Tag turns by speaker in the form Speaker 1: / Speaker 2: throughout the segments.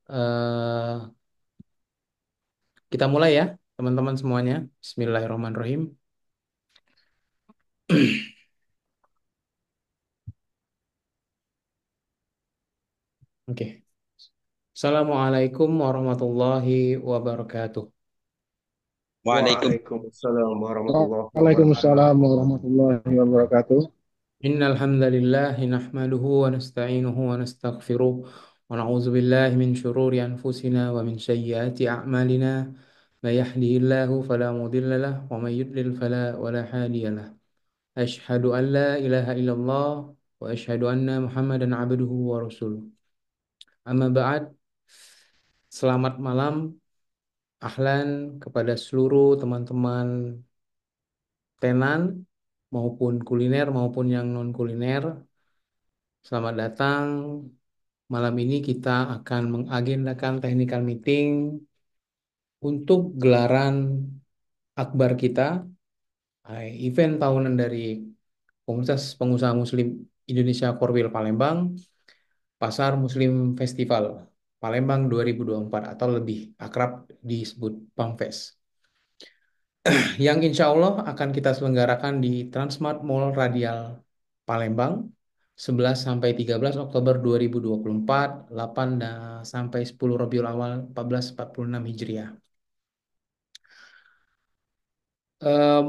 Speaker 1: Eh, kita mulai ya, teman-teman semuanya. Bismillahirrahmanirrahim. Oke. Assalamualaikum warahmatullahi wabarakatuh.
Speaker 2: Waalaikumsalam
Speaker 3: Waalaikumsalam warahmatullahi wabarakatuh.
Speaker 4: Waalaikumsalam warahmatullahi wabarakatuh.
Speaker 1: Innal hamdalillah nahmaduhu wa nasta'inuhu wa nastaghfiruh wa na'udzu billahi min syururi anfusina wa min sayyiati a'malina. May yahdihillahu fala mudilla lahu wa may yudlil fala wala hadiya lahu. Asyhadu an la ilaha illallah wa asyhadu anna Muhammadan abduhu wa rasuluh. Amma ba'd. Selamat malam, ahlan kepada seluruh teman-teman tenan maupun kuliner maupun yang non kuliner. Selamat datang. Malam ini kita akan mengagendakan technical meeting untuk gelaran akbar kita, event tahunan dari Komunitas Pengusaha Muslim Indonesia Korwil Palembang, Pasar Muslim Festival Palembang 2024 atau lebih akrab disebut PAMFest, yang insya Allah akan kita selenggarakan di Transmart Mall Radial Palembang 11 sampai 13 Oktober 2024, 8 sampai 10 Rabiul Awal 1446 Hijriah. Em,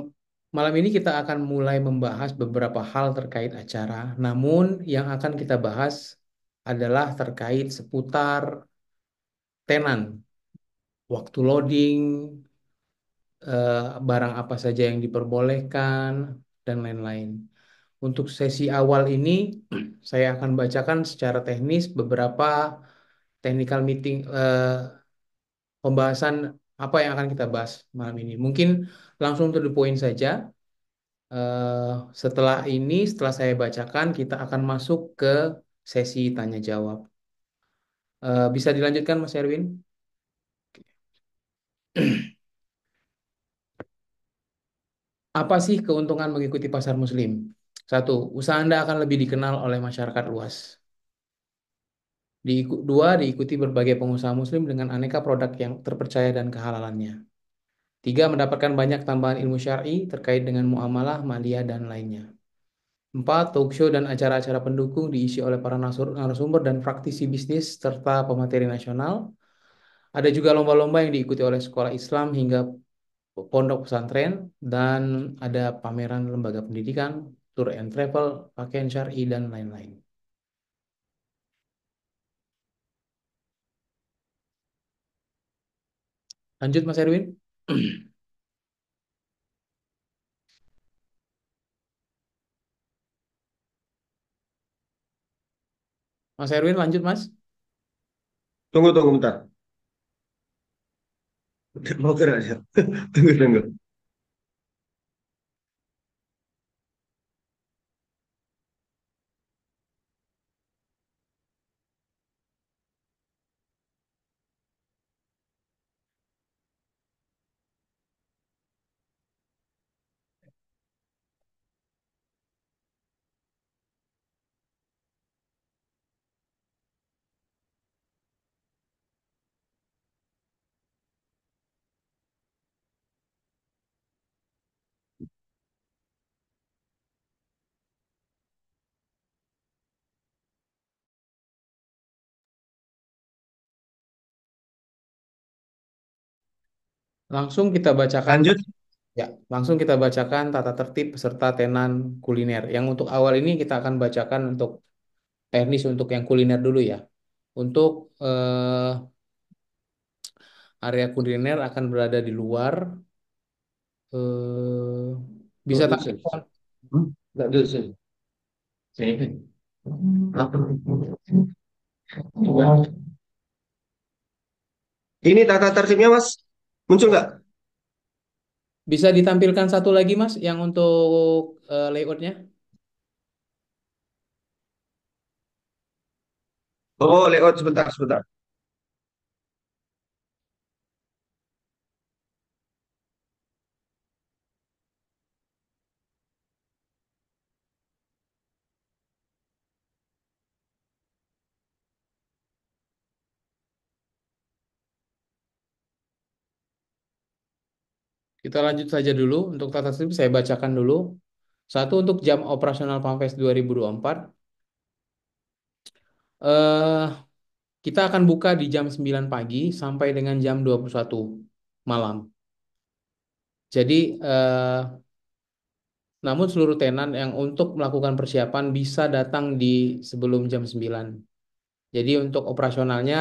Speaker 1: Malam ini kita akan mulai membahas beberapa hal terkait acara. Namun yang akan kita bahas adalah terkait seputar tenan, waktu loading, eh, barang apa saja yang diperbolehkan, dan lain-lain. Untuk sesi awal ini, saya akan bacakan secara teknis beberapa technical meeting, pembahasan apa yang akan kita bahas malam ini. Mungkin langsung to the point saja. Setelah ini, setelah saya bacakan, kita akan masuk ke sesi tanya jawab. Bisa dilanjutkan, Mas Erwin? Apa sih keuntungan mengikuti pasar Muslim? Satu, usaha Anda akan lebih dikenal oleh masyarakat luas. Dua, diikuti berbagai pengusaha Muslim dengan aneka produk yang terpercaya dan kehalalannya. Tiga, mendapatkan banyak tambahan ilmu syar'i terkait dengan muamalah, maliyah, dan lainnya. Empat, talk show dan acara-acara pendukung diisi oleh para narasumber dan praktisi bisnis serta pemateri nasional. Ada juga lomba-lomba yang diikuti oleh sekolah Islam hingga pondok pesantren, dan ada pameran lembaga pendidikan, tour and travel, pakaian syar'i, dan lain-lain. Lanjut, Mas Erwin. Mas Erwin, lanjut, Mas.
Speaker 3: Tunggu bentar. Mau gerak aja. Tunggu.
Speaker 1: Langsung kita bacakan,
Speaker 3: Lanjut.
Speaker 1: ya, langsung kita bacakan tata tertib peserta tenan kuliner. Yang untuk awal ini kita akan bacakan untuk teknis untuk yang kuliner dulu ya. Untuk area kuliner akan berada di luar. eh, Bisa
Speaker 3: Tunggu dulu, Sen.
Speaker 1: tampilkan,
Speaker 3: Nggak dulu, Sen. Sini. Ini tata tertibnya, Mas. Muncul nggak?
Speaker 1: bisa ditampilkan satu lagi Mas yang untuk layoutnya.
Speaker 3: Oh, layout sebentar.
Speaker 1: Kita lanjut saja dulu untuk tata tertib saya bacakan dulu. Satu untuk jam operasional Pamfest 2024. Eh, kita akan buka di jam 9 pagi sampai dengan jam 21 malam. Jadi namun seluruh tenan yang untuk melakukan persiapan bisa datang di sebelum jam 9. Jadi untuk operasionalnya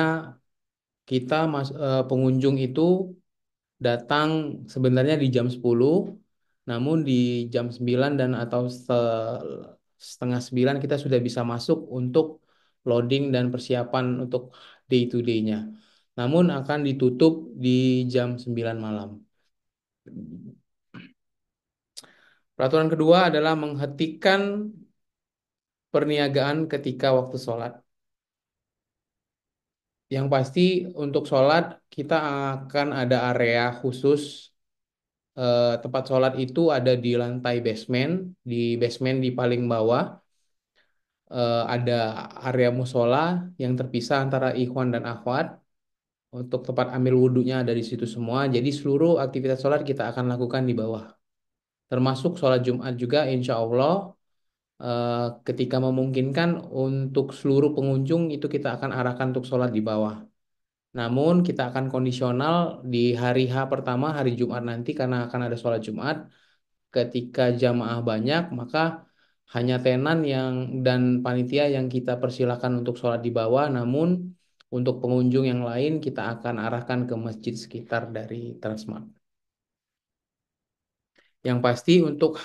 Speaker 1: pengunjung itu datang sebenarnya di jam 10, namun di jam 9 dan atau setengah 9 kita sudah bisa masuk untuk loading dan persiapan untuk day to day-nya. Namun akan ditutup di jam 9 malam. Peraturan kedua adalah menghentikan perniagaan ketika waktu sholat. Yang pasti untuk sholat kita akan ada area khusus. Tempat sholat itu ada di lantai basement, di basement di paling bawah. Ada area musola yang terpisah antara ikhwan dan akhwat. Untuk tempat ambil wudhunya ada di situ semua. Jadi seluruh aktivitas sholat kita akan lakukan di bawah. Termasuk sholat Jumat juga insya Allah ketika memungkinkan untuk seluruh pengunjung itu kita akan arahkan untuk sholat di bawah. Namun kita akan kondisional di hari H pertama, hari Jumat nanti karena akan ada sholat Jumat. Ketika jamaah banyak, maka hanya tenan yang dan panitia yang kita persilakan untuk sholat di bawah. Namun untuk pengunjung yang lain kita akan arahkan ke masjid sekitar dari Transmart. Yang pasti untuk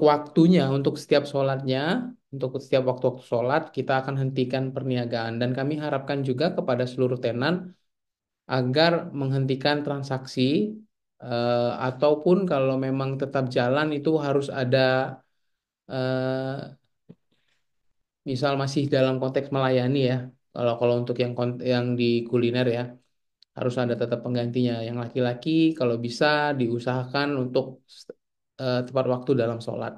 Speaker 1: waktunya, untuk setiap sholatnya, untuk setiap waktu-waktu sholat, kita akan hentikan perniagaan. Dan kami harapkan juga kepada seluruh tenan agar menghentikan transaksi ataupun kalau memang tetap jalan itu harus ada eh, misal masih dalam konteks melayani ya. Kalau kalau untuk yang di kuliner ya harus ada tetap penggantinya. Yang laki-laki kalau bisa diusahakan untuk tepat waktu dalam sholat.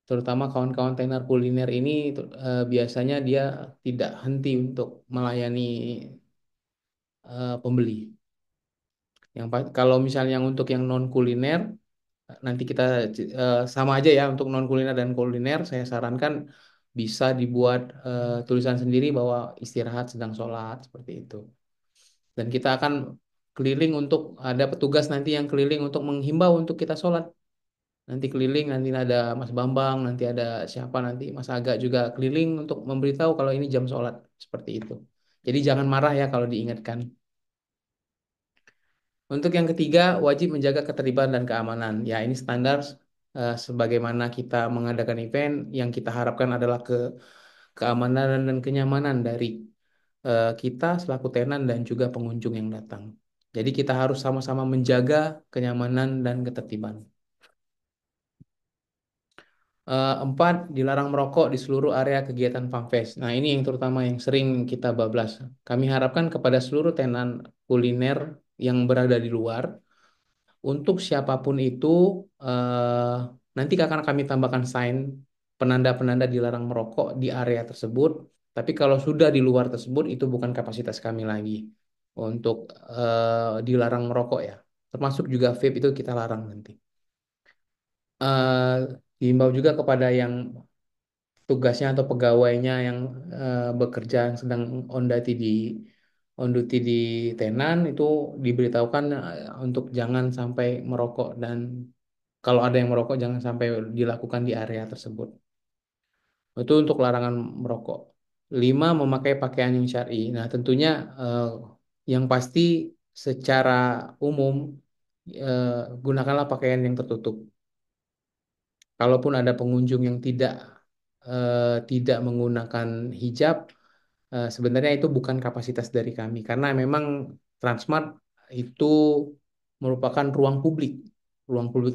Speaker 1: Terutama kawan-kawan tenar kuliner ini biasanya dia tidak henti untuk melayani pembeli. Kalau misalnya yang untuk yang non kuliner nanti kita sama aja ya untuk non kuliner dan kuliner saya sarankan bisa dibuat tulisan sendiri bahwa istirahat sedang sholat seperti itu. Dan kita akan keliling untuk ada petugas nanti yang keliling untuk menghimbau untuk kita sholat. Nanti keliling, nanti ada Mas Bambang, nanti ada siapa nanti Mas Aga juga keliling untuk memberitahu kalau ini jam sholat seperti itu. Jadi jangan marah ya kalau diingatkan. Untuk yang ketiga, wajib menjaga ketertiban dan keamanan. Ya, ini standar sebagaimana kita mengadakan event, yang kita harapkan adalah keamanan dan kenyamanan dari kita selaku tenan dan juga pengunjung yang datang. Jadi kita harus sama-sama menjaga kenyamanan dan ketertiban. Empat, dilarang merokok di seluruh area kegiatan Farmfest. Nah, ini yang terutama yang sering kita bablas. Kami harapkan kepada seluruh tenan kuliner yang berada di luar, untuk siapapun itu, eh, nanti akan kami tambahkan sign penanda-penanda dilarang merokok di area tersebut. Tapi kalau sudah di luar tersebut, itu bukan kapasitas kami lagi untuk dilarang merokok ya. Termasuk juga vape itu kita larang nanti. Eh, Diimbau juga kepada yang tugasnya atau pegawainya yang bekerja yang sedang on duty di tenan itu diberitahukan untuk jangan sampai merokok dan kalau ada yang merokok jangan sampai dilakukan di area tersebut. Itu untuk larangan merokok. Lima, memakai pakaian yang syar'i. Nah, tentunya yang pasti secara umum eh, gunakanlah pakaian yang tertutup. Kalaupun ada pengunjung yang tidak menggunakan hijab, sebenarnya itu bukan kapasitas dari kami karena memang Transmart itu merupakan ruang publik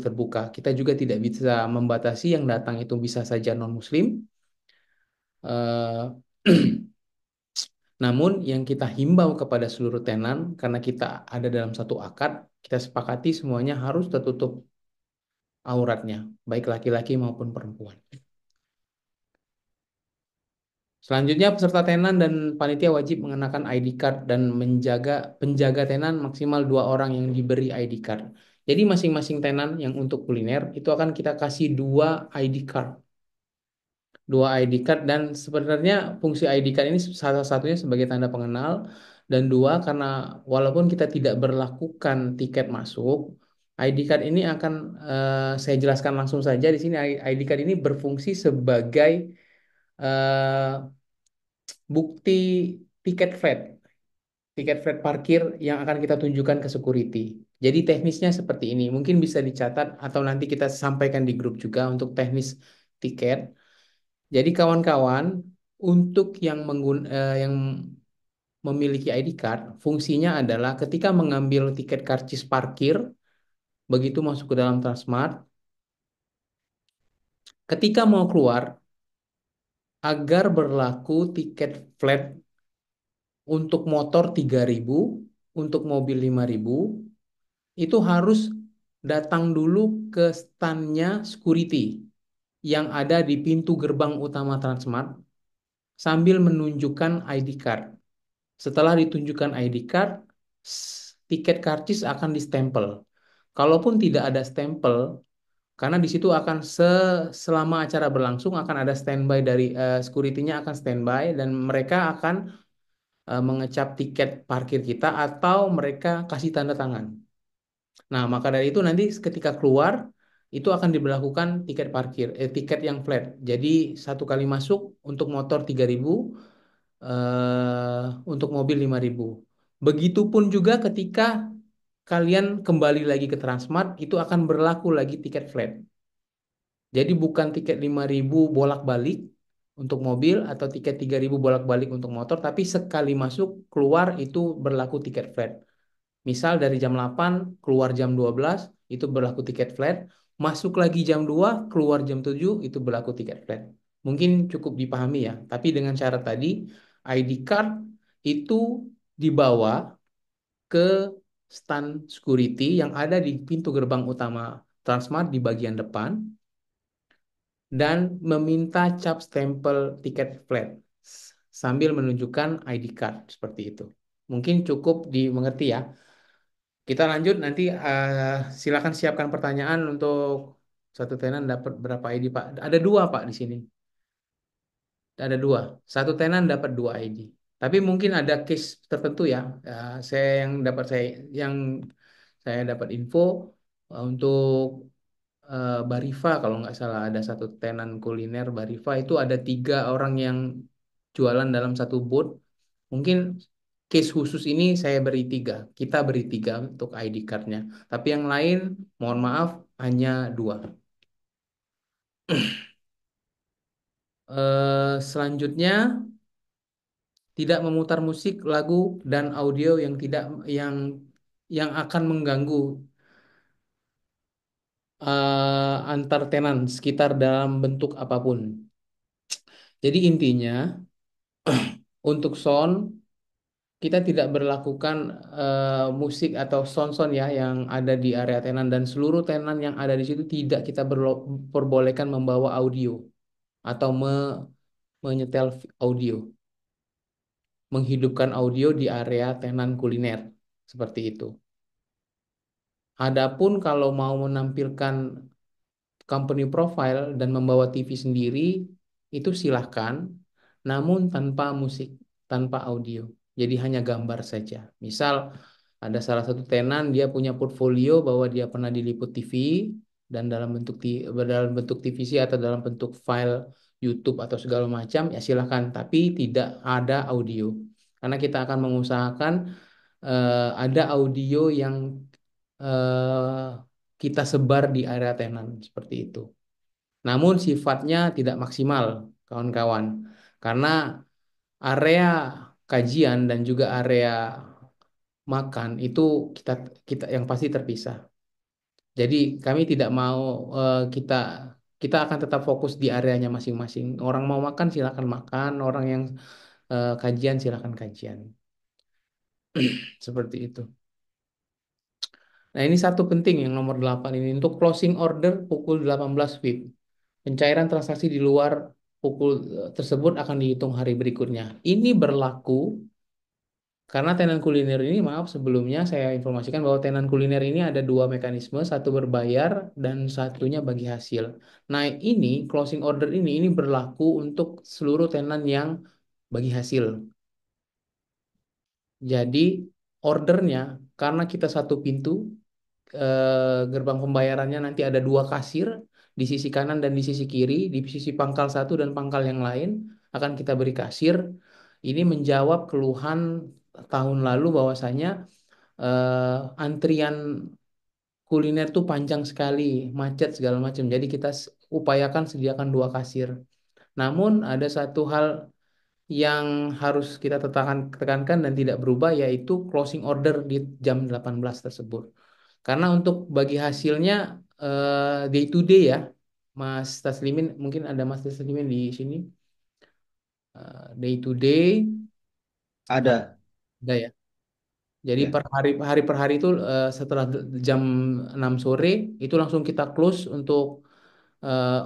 Speaker 1: terbuka. Kita juga tidak bisa membatasi yang datang itu bisa saja non-Muslim. Eh, Namun yang kita himbau kepada seluruh tenan karena kita ada dalam satu akad, kita sepakati semuanya harus tertutup auratnya, baik laki-laki maupun perempuan. Selanjutnya, peserta tenan dan panitia wajib mengenakan ID card dan menjaga penjaga tenan maksimal 2 orang yang diberi ID card. Jadi masing-masing tenan yang untuk kuliner itu akan kita kasih 2 ID card. 2 ID card, dan sebenarnya fungsi ID card ini salah satunya sebagai tanda pengenal, dan dua karena walaupun kita tidak berlakukan tiket masuk, ID card ini akan saya jelaskan langsung saja di sini. ID card ini berfungsi sebagai eh, bukti tiket flat, tiket flat parkir yang akan kita tunjukkan ke security. Jadi teknisnya seperti ini, mungkin bisa dicatat atau nanti kita sampaikan di grup juga untuk teknis tiket. Jadi kawan-kawan, untuk yang memiliki ID card, fungsinya adalah ketika mengambil tiket karcis parkir, begitu masuk ke dalam Transmart, ketika mau keluar, agar berlaku tiket flat untuk motor 3.000, untuk mobil 5.000, itu harus datang dulu ke standnya security yang ada di pintu gerbang utama Transmart sambil menunjukkan ID card. Setelah ditunjukkan ID card, tiket karcis akan distempel. Kalaupun tidak ada stempel, karena di situ akan selama acara berlangsung akan ada standby dari security-nya akan standby, dan mereka akan mengecap tiket parkir kita atau mereka kasih tanda tangan. Nah, maka dari itu nanti ketika keluar itu akan diberlakukan tiket parkir, tiket yang flat. Jadi satu kali masuk untuk motor 3.000, untuk mobil 5.000. Begitupun juga ketika kalian kembali lagi ke Transmart, itu akan berlaku lagi tiket flat. Jadi bukan tiket 5.000 bolak-balik untuk mobil atau tiket 3.000 bolak-balik untuk motor, tapi sekali masuk keluar itu berlaku tiket flat. Misal dari jam 8 keluar jam 12 itu berlaku tiket flat, masuk lagi jam 2 keluar jam 7 itu berlaku tiket flat. Mungkin cukup dipahami ya, tapi dengan syarat tadi ID card itu dibawa ke stand security yang ada di pintu gerbang utama Transmart di bagian depan dan meminta cap stempel tiket flat sambil menunjukkan ID card seperti itu. Mungkin cukup dimengerti ya. Kita lanjut nanti, silakan siapkan pertanyaan untuk satu tenan dapat berapa ID Pak? Ada 2 Pak di sini. Ada 2. Satu tenan dapat 2 ID. Tapi mungkin ada case tertentu ya. Saya yang saya dapat info untuk Barifa, kalau nggak salah ada satu tenan kuliner Barifa itu ada 3 orang yang jualan dalam satu booth. Mungkin case khusus ini saya beri 3. Kita beri 3 untuk ID card-nya. Tapi yang lain, mohon maaf, hanya 2. Selanjutnya, tidak memutar musik, lagu, dan audio yang tidak yang akan mengganggu antar tenan sekitar dalam bentuk apapun. Jadi intinya, untuk sound kita tidak berlakukan musik atau sound-sound ya yang ada di area tenan, dan seluruh tenan yang ada di situ tidak kita perbolehkan membawa audio atau menyetel audio, menghidupkan audio di area tenan kuliner seperti itu. Adapun kalau mau menampilkan company profile dan membawa TV sendiri itu silahkan, namun tanpa musik, tanpa audio. Jadi hanya gambar saja. Misal ada salah satu tenan dia punya portfolio bahwa dia pernah diliput TV dan dalam bentuk TVC atau dalam bentuk file YouTube atau segala macam ya silahkan, tapi tidak ada audio. Karena kita akan mengusahakan ada audio yang eh, kita sebar di area tenan seperti itu. Namun sifatnya tidak maksimal, kawan-kawan, karena area kajian dan juga area makan itu kita kita yang pasti terpisah. Jadi kami tidak mau kita kita akan tetap fokus di areanya masing-masing. Orang mau makan silakan makan, orang yang kajian silakan kajian. Seperti itu. Nah, ini satu penting yang nomor 8 ini untuk closing order pukul 18 WIB. Pencairan transaksi di luar pukul tersebut akan dihitung hari berikutnya. Ini berlaku karena tenan kuliner ini, maaf sebelumnya saya informasikan bahwa tenan kuliner ini ada dua mekanisme, satu berbayar dan satunya bagi hasil. Nah, ini closing order ini berlaku untuk seluruh tenan yang bagi hasil. Jadi ordernya karena kita satu pintu, gerbang pembayarannya nanti ada dua kasir di sisi kanan dan di sisi kiri, di sisi pangkal satu dan pangkal yang lain akan kita beri kasir. Ini menjawab keluhan tahun lalu bahwasanya antrian kuliner tuh panjang sekali, macet segala macam. Jadi kita upayakan sediakan dua kasir. Namun ada satu hal yang harus kita tekankan dan tidak berubah, yaitu closing order di jam 18 tersebut. Karena untuk bagi hasilnya day to day ya, Mas Taslimin, mungkin ada Mas Taslimin di sini. Day to day
Speaker 3: Ada.
Speaker 1: ada ya. Jadi
Speaker 3: Ya.
Speaker 1: hari per hari itu setelah jam 6 sore itu langsung kita close untuk eh,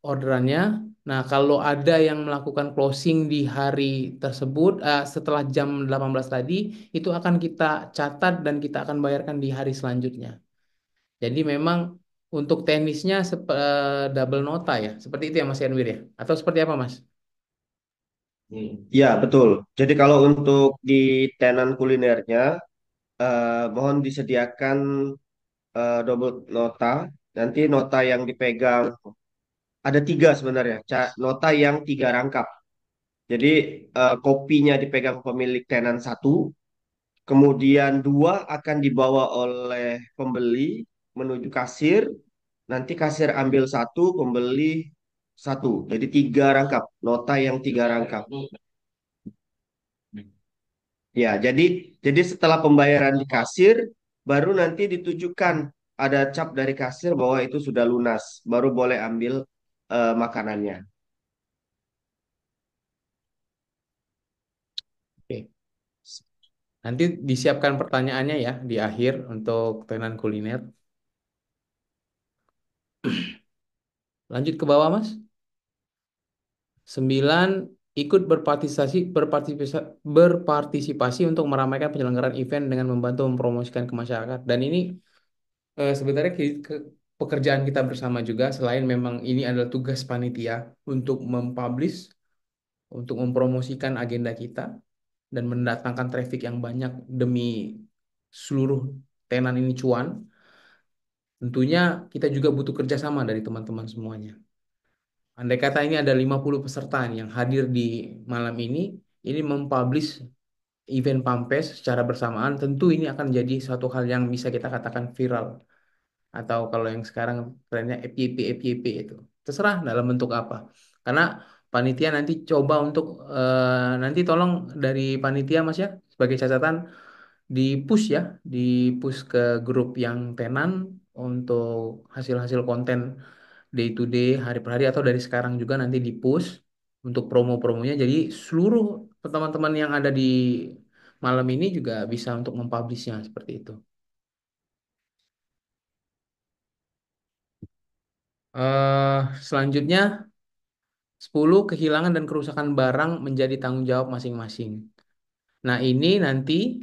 Speaker 1: orderannya. Nah, kalau ada yang melakukan closing di hari tersebut setelah jam 18 tadi, itu akan kita catat dan kita akan bayarkan di hari selanjutnya. Jadi memang untuk teknisnya double nota ya. Seperti itu ya Mas Yanwir ya. Atau seperti apa Mas?
Speaker 3: Ya, betul. Jadi kalau untuk di tenan kulinernya, mohon disediakan double nota. Nanti nota yang dipegang ada tiga sebenarnya. Nota yang tiga rangkap. Jadi kopinya dipegang pemilik tenan satu, kemudian dua akan dibawa oleh pembeli menuju kasir. Nanti kasir ambil satu, pembeli satu. Jadi tiga rangkap, nota yang tiga rangkap. Ya, jadi setelah pembayaran di kasir, baru nanti ditujukan ada cap dari kasir bahwa itu sudah lunas, baru boleh ambil makanannya.
Speaker 1: Oke. Nanti disiapkan pertanyaannya ya di akhir untuk tenan kuliner. Lanjut ke bawah Mas. 9, ikut berpartisipasi untuk meramaikan penyelenggaraan event dengan membantu mempromosikan ke masyarakat. Dan ini sebenarnya pekerjaan kita bersama juga, selain memang ini adalah tugas panitia untuk mempublish, untuk mempromosikan agenda kita dan mendatangkan traffic yang banyak demi seluruh tenan ini cuan. Tentunya kita juga butuh kerjasama dari teman-teman semuanya. Andai kata ini ada 50 peserta nih yang hadir di malam ini mempublish event Pampes secara bersamaan, tentu ini akan jadi suatu hal yang bisa kita katakan viral. Atau kalau yang sekarang trennya FYP itu. Terserah dalam bentuk apa. Karena panitia nanti coba untuk, nanti tolong dari panitia Mas ya, sebagai catatan, di push ya, di push ke grup yang tenan untuk hasil-hasil konten day to day, hari per hari, atau dari sekarang juga nanti di push untuk promo-promonya. Jadi seluruh teman-teman yang ada di malam ini juga bisa untuk mempublishnya seperti itu. Selanjutnya 10, kehilangan dan kerusakan barang menjadi tanggung jawab masing-masing. Nah, ini nanti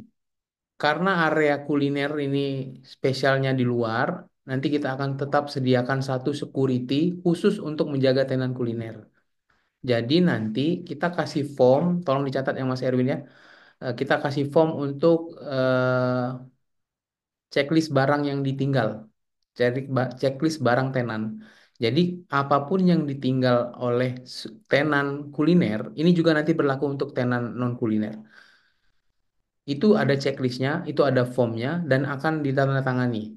Speaker 1: karena area kuliner ini spesialnya di luar, nanti kita akan tetap sediakan satu security khusus untuk menjaga tenan kuliner. Jadi nanti kita kasih form, tolong dicatat yang Mas Erwin ya. Kita kasih form untuk checklist barang yang ditinggal. Checklist barang tenan. Jadi apapun yang ditinggal oleh tenan kuliner, ini juga nanti berlaku untuk tenan non kuliner. Itu ada checklistnya, itu ada formnya, dan akan ditandatangani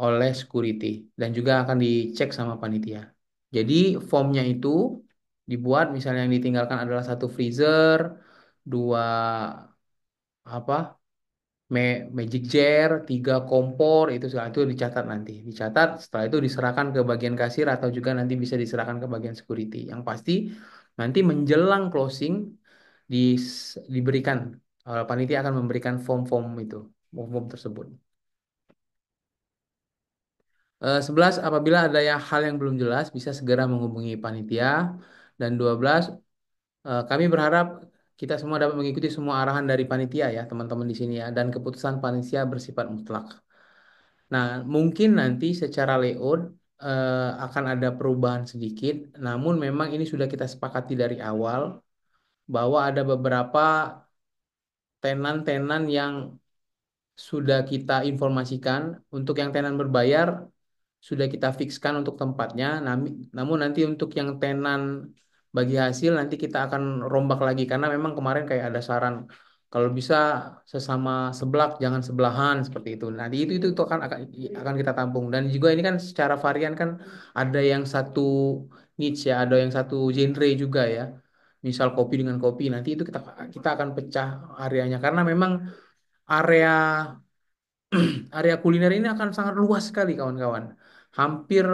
Speaker 1: oleh security dan juga akan dicek sama panitia. Jadi formnya itu dibuat, misalnya yang ditinggalkan adalah satu freezer, dua apa magic jar, 3 kompor, itu segala itu dicatat nanti. Dicatat, setelah itu diserahkan ke bagian kasir atau juga nanti bisa diserahkan ke bagian security. Yang pasti nanti menjelang closing diberikan, panitia akan memberikan form-form itu, form-form tersebut. 11 apabila ada hal yang belum jelas bisa segera menghubungi panitia. Dan 12 kami berharap kita semua dapat mengikuti semua arahan dari panitia ya teman-teman di sini ya dan keputusan panitia bersifat mutlak. Nah, mungkin nanti secara layout akan ada perubahan sedikit, namun memang ini sudah kita sepakati dari awal bahwa ada beberapa tenan-tenan yang sudah kita informasikan. Untuk yang tenan berbayar sudah kita fikskan untuk tempatnya. Namun nanti untuk yang tenan bagi hasil nanti kita akan rombak lagi karena memang kemarin kayak ada saran kalau bisa sesama seblak jangan sebelahan seperti itu. Nah, itu akan kita tampung dan juga ini kan secara varian kan ada yang satu niche ya, ada yang satu genre juga ya. Misal kopi dengan kopi nanti itu kita kita akan pecah areanya karena memang area area kuliner ini akan sangat luas sekali kawan-kawan. Hampir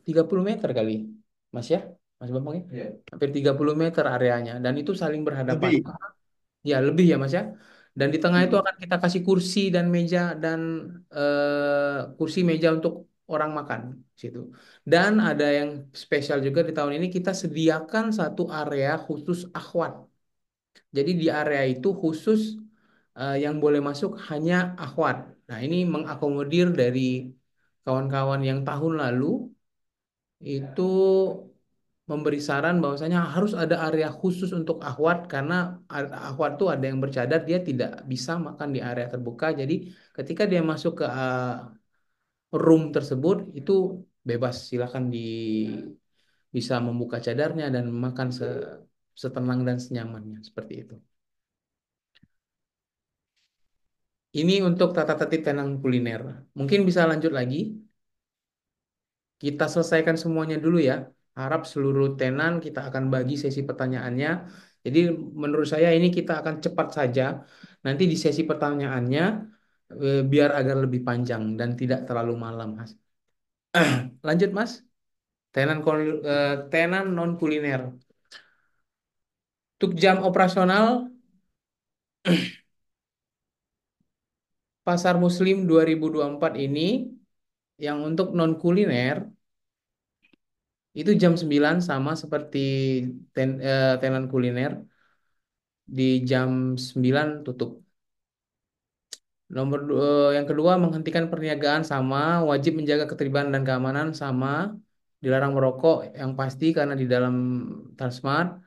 Speaker 1: 30 meter kali, Mas ya? Mas Bambang ya? Iya. Hampir 30 meter areanya dan itu saling berhadapan.
Speaker 3: Lebih.
Speaker 1: Ya, lebih ya Mas ya. Dan di tengah itu
Speaker 3: Hmm.
Speaker 1: akan kita kasih kursi dan meja dan kursi meja untuk orang makan di situ. Dan ada yang spesial juga di tahun ini kita sediakan satu area khusus akhwat. Jadi di area itu khusus yang boleh masuk hanya akhwat. Nah, ini mengakomodir dari kawan-kawan yang tahun lalu itu memberi saran bahwasanya harus ada area khusus untuk akhwat karena akhwat tuh ada yang bercadar dia tidak bisa makan di area terbuka. Jadi ketika dia masuk ke room tersebut itu bebas silakan bisa membuka cadarnya dan makan setenang dan senyamannya seperti itu. Ini untuk tata tertib tenan kuliner. Mungkin bisa lanjut lagi. Kita selesaikan semuanya dulu ya. Harap seluruh tenan kita akan bagi sesi pertanyaannya. Jadi menurut saya ini kita akan cepat saja. Nanti di sesi pertanyaannya biar agar lebih panjang dan tidak terlalu malam, Mas. Lanjut, Mas. Tenan non kuliner. Untuk jam operasional Pasar Muslim 2024 ini yang untuk non kuliner itu jam 9 sama seperti tenan kuliner di jam 9 tutup. Yang kedua menghentikan perniagaan sama wajib menjaga ketertiban dan keamanan sama dilarang merokok yang pasti karena di dalam Transmart.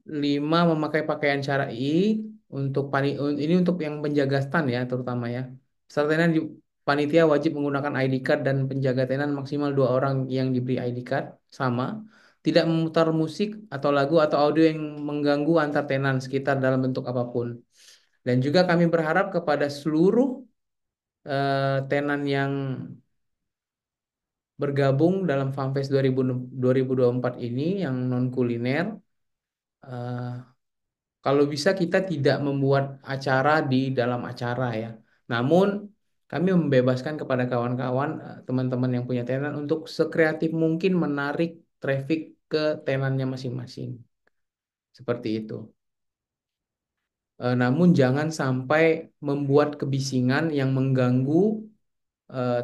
Speaker 1: 5 memakai pakaian syar'i untuk ini untuk yang penjaga stand ya terutama ya. Peserta tenan di panitia wajib menggunakan ID card dan penjaga tenan maksimal 2 orang yang diberi ID card sama. Tidak memutar musik atau lagu atau audio yang mengganggu antar tenan sekitar dalam bentuk apapun. Dan juga kami berharap kepada seluruh tenan yang bergabung dalam FAMFEST 2024 ini yang non kuliner. Kalau bisa kita tidak membuat acara di dalam acara ya. Namun kami membebaskan kepada kawan-kawan, teman-teman yang punya tenan untuk sekreatif mungkin menarik traffic ke tenannya masing-masing. Seperti itu. Namun jangan sampai membuat kebisingan yang mengganggu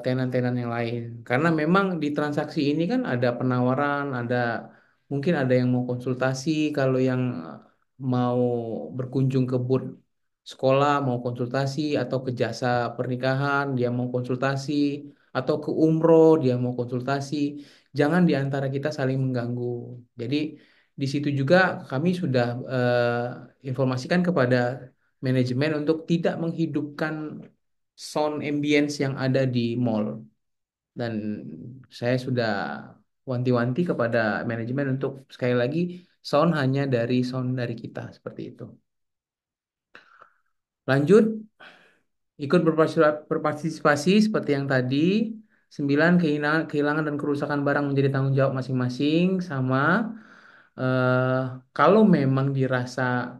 Speaker 1: tenan-tenan yang lain. Karena memang di transaksi ini kan ada penawaran, mungkin ada yang mau konsultasi, kalau yang mau berkunjung ke booth sekolah mau konsultasi atau ke jasa pernikahan dia mau konsultasi atau ke umroh dia mau konsultasi. Jangan di antara kita saling mengganggu. Jadi di situ juga kami sudah informasikan kepada manajemen untuk tidak menghidupkan sound ambience yang ada di mall dan saya sudah wanti-wanti kepada manajemen untuk sekali lagi sound dari kita seperti itu. Lanjut, ikut berpartisipasi seperti yang tadi. 9 kehilangan dan kerusakan barang menjadi tanggung jawab masing-masing sama eh, kalau memang dirasa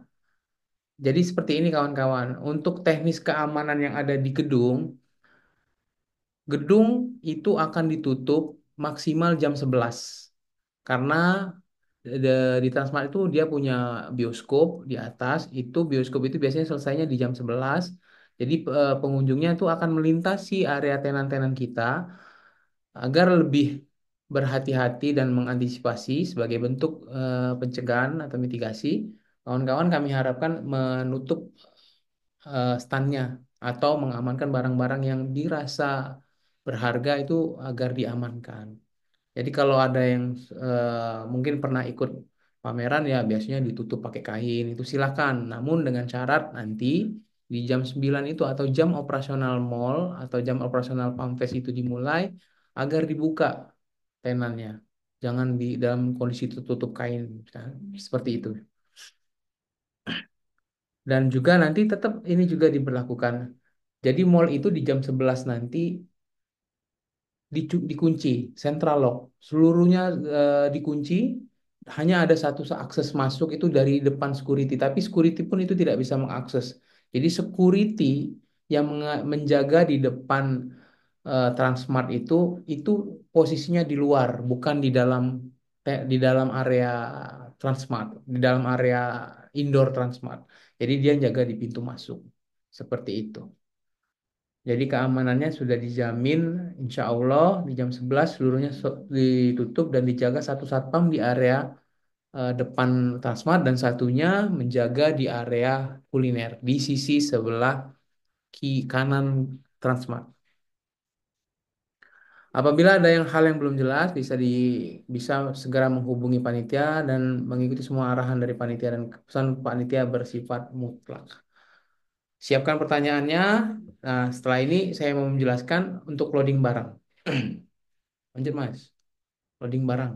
Speaker 1: jadi seperti ini kawan-kawan. Untuk teknis keamanan yang ada di gedung itu akan ditutup maksimal jam 11. Karena di Transmart itu dia punya bioskop di atas. Itu bioskop itu biasanya selesainya di jam 11. Jadi pengunjungnya itu akan melintasi area tenan-tenan kita agar lebih berhati-hati dan mengantisipasi sebagai bentuk pencegahan atau mitigasi, kawan-kawan kami harapkan menutup standnya atau mengamankan barang-barang yang dirasa berharga itu agar diamankan. Jadi kalau ada yang mungkin pernah ikut pameran ya biasanya ditutup pakai kain itu silakan. Namun dengan syarat nanti di jam 9 itu atau jam operasional mall atau jam operasional Pamfest itu dimulai agar dibuka tenannya. Jangan di dalam kondisi tertutup kain kan. Seperti itu. Dan juga nanti tetap ini juga diberlakukan. Jadi mall itu di jam 11 nanti dikunci, central lock, seluruhnya dikunci, hanya ada satu akses masuk itu dari depan security, tapi security pun itu tidak bisa mengakses. Jadi security yang menjaga di depan Transmart itu posisinya di luar, bukan di dalam area Transmart, di dalam area indoor Transmart. Jadi dia jaga di pintu masuk, seperti itu. Jadi keamanannya sudah dijamin, insya Allah di jam 11 seluruhnya ditutup dan dijaga satu satpam di area depan Transmart dan satunya menjaga di area kuliner di sisi sebelah kanan Transmart. Apabila ada hal yang belum jelas bisa segera menghubungi panitia dan mengikuti semua arahan dari panitia dan pesan panitia bersifat mutlak. Siapkan pertanyaannya. Nah, setelah ini saya mau menjelaskan untuk loading barang. Lanjut, Mas. Loading barang.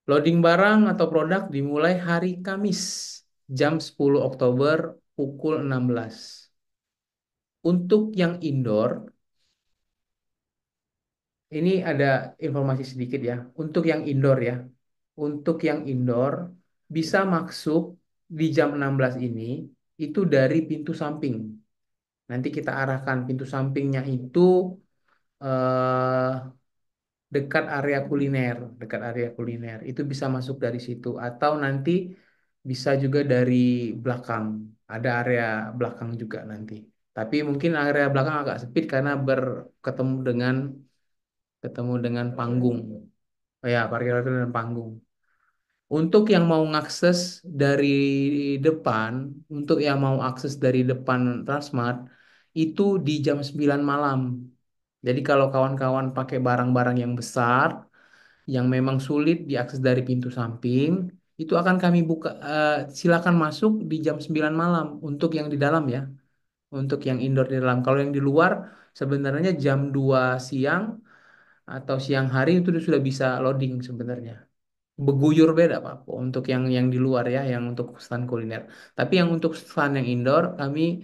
Speaker 1: Loading barang atau produk dimulai hari Kamis, jam 10 Oktober pukul 16. Untuk yang indoor, ini ada informasi sedikit ya. Untuk yang indoor ya. Untuk yang indoor bisa masuk di jam 16 ini itu dari pintu samping. Nanti kita arahkan pintu sampingnya itu eh, dekat area kuliner. Itu bisa masuk dari situ atau nanti bisa juga dari belakang. Ada area belakang juga nanti. Tapi mungkin area belakang agak sempit karena ketemu dengan panggung. Oh ya, parkir dan panggung. Untuk yang mau ngakses dari depan, untuk yang mau akses dari depan Transmart, itu di jam 9 malam. Jadi kalau kawan-kawan pakai barang-barang yang besar, yang memang sulit diakses dari pintu samping, itu akan kami buka, silakan masuk di jam 9 malam untuk yang di dalam ya, untuk yang indoor di dalam. Kalau yang di luar, sebenarnya jam 2 siang atau siang hari itu sudah bisa loading sebenarnya. Beguyur beda Pak untuk yang di luar ya, yang untuk stand kuliner. Tapi yang untuk stand yang indoor kami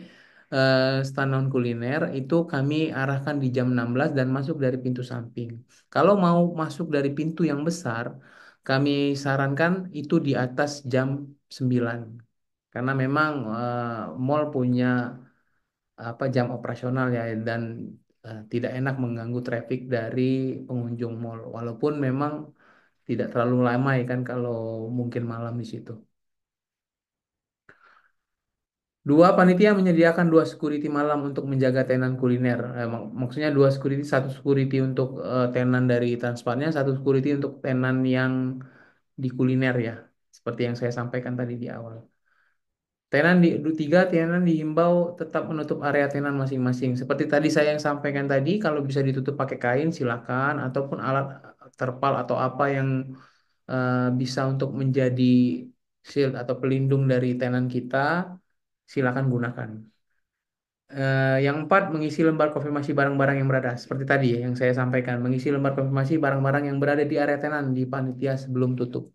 Speaker 1: stand non kuliner itu kami arahkan di jam 16 dan masuk dari pintu samping. Kalau mau masuk dari pintu yang besar, kami sarankan itu di atas jam 9. Karena memang mall punya apa jam operasional ya dan tidak enak mengganggu traffic dari pengunjung mall. Walaupun memang tidak terlalu lama ya kan kalau mungkin malam di situ. Dua panitia menyediakan dua security malam untuk menjaga tenan kuliner. Maksudnya dua security, satu security untuk tenan dari transportnya, satu security untuk tenan yang di kuliner ya. Seperti yang saya sampaikan tadi di awal. Tiga tenan dihimbau tetap menutup area tenan masing-masing. Seperti tadi saya yang sampaikan tadi, kalau bisa ditutup pakai kain silakan, ataupun alat terpal atau apa yang bisa untuk menjadi shield atau pelindung dari tenan kita, silakan gunakan. Yang empat, mengisi lembar konfirmasi barang-barang yang berada. Seperti tadi ya, yang saya sampaikan, mengisi lembar konfirmasi barang-barang yang berada di area tenan di panitia sebelum tutup.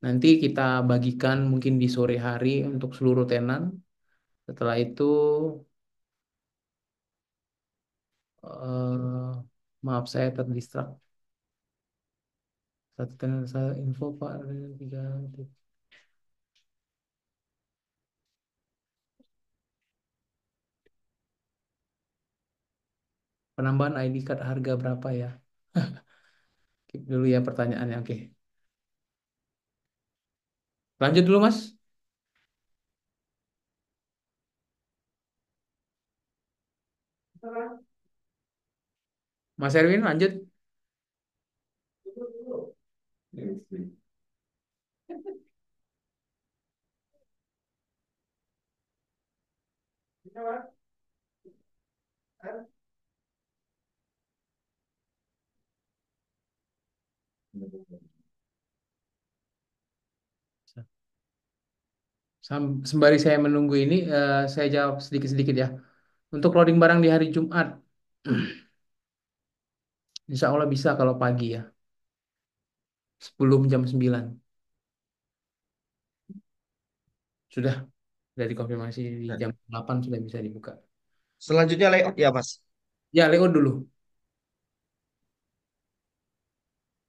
Speaker 1: Nanti kita bagikan mungkin di sore hari untuk seluruh tenan. Setelah itu, eh, maaf saya terdistrak. Satu tenan saya info Pak, ada tiga. Penambahan ID card harga berapa ya? Keep dulu ya pertanyaannya. Oke. Lanjut dulu, Mas. Mas Erwin lanjut. Sembari saya menunggu ini, saya jawab sedikit-sedikit ya. Untuk loading barang di hari Jumat, insya Allah bisa kalau pagi ya, sebelum jam 9. Sudah, dari konfirmasi di
Speaker 3: Nah,
Speaker 1: jam 8 sudah bisa dibuka.
Speaker 3: selanjutnya layout ya, Mas.
Speaker 1: Ya, Leo dulu.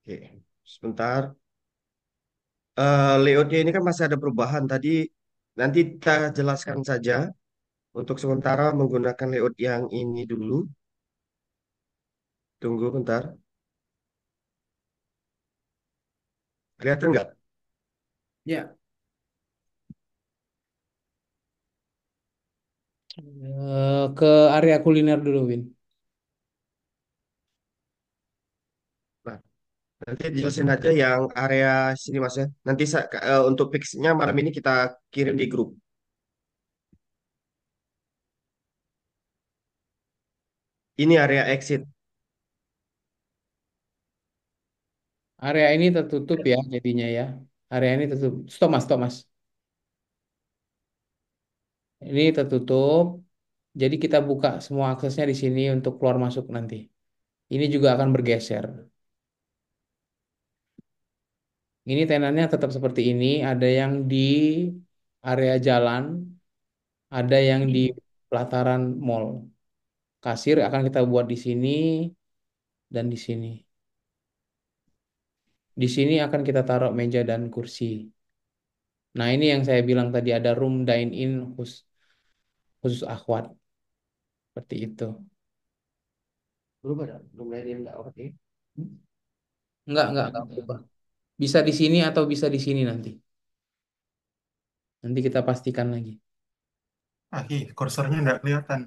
Speaker 3: Oke, sebentar. Layoutnya ini kan masih ada perubahan. Tadi nanti kita jelaskan saja. Untuk sementara menggunakan layout yang ini dulu. Tunggu bentar. Kelihatan nggak?
Speaker 1: Ya, ke area kuliner dulu, Win.
Speaker 3: Nah, nanti jelasin aja yang area sini Mas ya. Nanti untuk fixnya malam ini kita kirim di grup. Ini area exit.
Speaker 1: Area ini tertutup ya jadinya ya. Area ini tertutup. Stop, Mas, stop, Mas. Ini tertutup. Jadi kita buka semua aksesnya di sini untuk keluar masuk nanti. Ini juga akan bergeser. Ini tenannya tetap seperti ini. Ada yang di area jalan, ada yang di pelataran mall. Kasir akan kita buat di sini dan di sini. Di sini akan kita taruh meja dan kursi. Nah, ini yang saya bilang tadi ada room dine in khusus akhwat seperti itu.
Speaker 3: Belum ada, belum ada enggak oke.
Speaker 1: Enggak berubah. Bisa di sini atau bisa di sini nanti. Nanti kita pastikan lagi.
Speaker 4: Kursornya nggak kelihatan.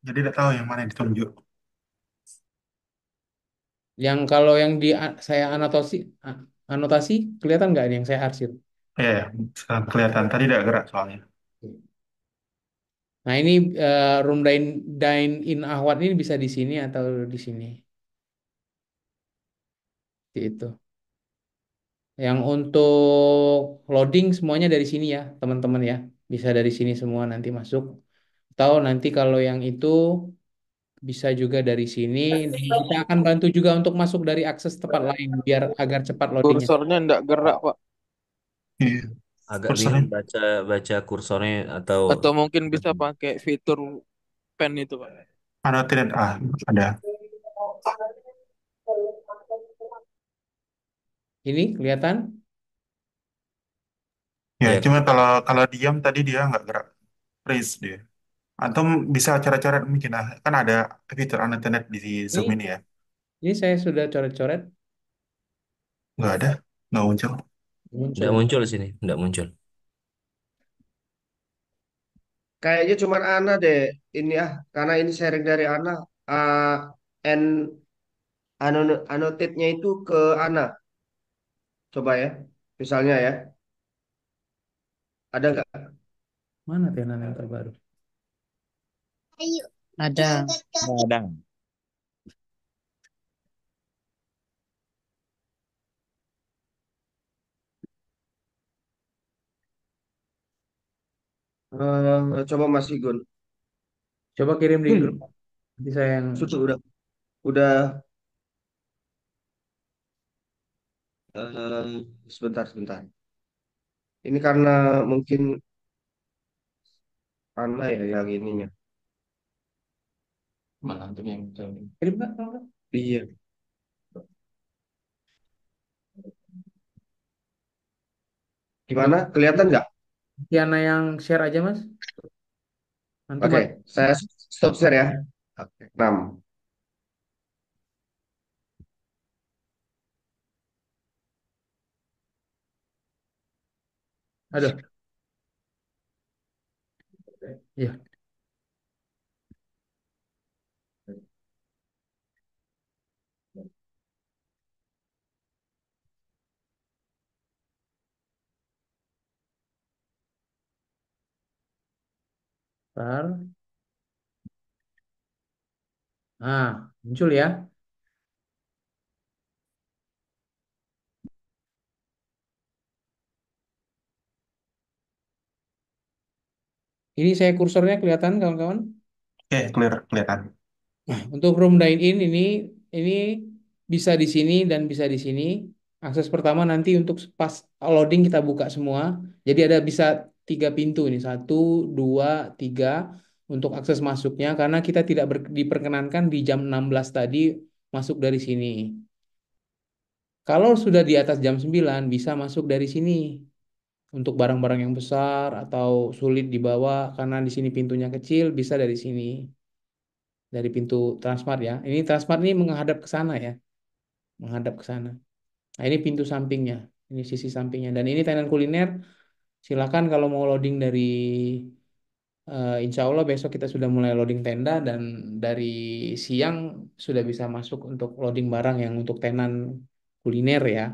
Speaker 4: Jadi nggak tahu yang mana yang ditunjuk.
Speaker 1: Yang kalau yang saya anotasi kelihatan nggak nih yang saya arsip?
Speaker 4: Iya, ya, sekarang kelihatan. Tadi nggak gerak soalnya.
Speaker 1: Nah, ini room dine in Ahwat ini bisa di sini atau di sini. Seperti itu. Yang untuk loading semuanya dari sini ya, teman-teman ya. Bisa dari sini semua nanti masuk. Atau nanti kalau yang itu bisa juga dari sini. Dan kita akan bantu juga untuk masuk dari akses tempat lain biar agar cepat loadingnya.
Speaker 5: Kursornya enggak gerak, Pak.
Speaker 4: Iya,
Speaker 2: Agak
Speaker 4: kursornya.
Speaker 2: bingung baca baca kursornya atau
Speaker 5: Atau mungkin bisa pakai fitur pen itu, Pak.
Speaker 4: Annotated. Ada.
Speaker 1: Ini kelihatan?
Speaker 4: Ya,
Speaker 2: ya
Speaker 4: cuma kalau kalau diam tadi dia nggak gerak. Freeze dia. Atau bisa coret-coret mungkin kan ada fitur annotated di Zoom
Speaker 1: Ini
Speaker 4: ini ya.
Speaker 1: ini saya sudah coret-coret
Speaker 4: Nggak ada, nggak muncul.
Speaker 2: nggak
Speaker 1: muncul.
Speaker 2: muncul di sini, nggak muncul.
Speaker 3: Kayaknya cuma Ana deh. Ini karena ini sharing dari Ana. Ah, and annotate-nya itu ke Ana. Coba ya. Misalnya ya. Ada nggak?
Speaker 1: Mana tenan yang terbaru?
Speaker 6: Ada.
Speaker 5: Ada.
Speaker 3: Coba Mas Igun.
Speaker 1: Coba kirim di grup.
Speaker 3: Hmm,
Speaker 1: Nanti saya yang
Speaker 3: sudah udah sebentar sebentar. Ini karena mungkin Ana ya yang ininya.
Speaker 1: mana tuh yang kirim nggak? Kalau nggak?
Speaker 3: Iya. Gimana? Kelihatan nggak?
Speaker 1: Tiana yang share aja mas. Nanti
Speaker 3: Oke,
Speaker 1: mas.
Speaker 3: saya stop share ya. Oke. 6.
Speaker 1: Aduh. Iya. Ntar. Nah, muncul ya. Ini saya kursornya kelihatan kawan-kawan.
Speaker 4: Oke, clear, kelihatan.
Speaker 1: Untuk room dine-in ini bisa di sini dan bisa di sini. Akses pertama nanti untuk pas loading kita buka semua. Jadi ada bisa 3 pintu ini, 1, 2, 3 untuk akses masuknya karena kita tidak diperkenankan di jam 16 tadi masuk dari sini. Kalau sudah di atas jam 9 bisa masuk dari sini untuk barang-barang yang besar atau sulit dibawa karena di sini pintunya kecil bisa dari sini. Dari pintu Transmart ya. Ini Transmart ini menghadap ke sana ya, menghadap ke sana. Nah, ini pintu sampingnya, ini sisi sampingnya. Dan ini tenan kuliner. Silakan kalau mau loading dari insya Allah besok kita sudah mulai loading tenda dan dari siang sudah bisa masuk untuk loading barang yang untuk tenan kuliner ya.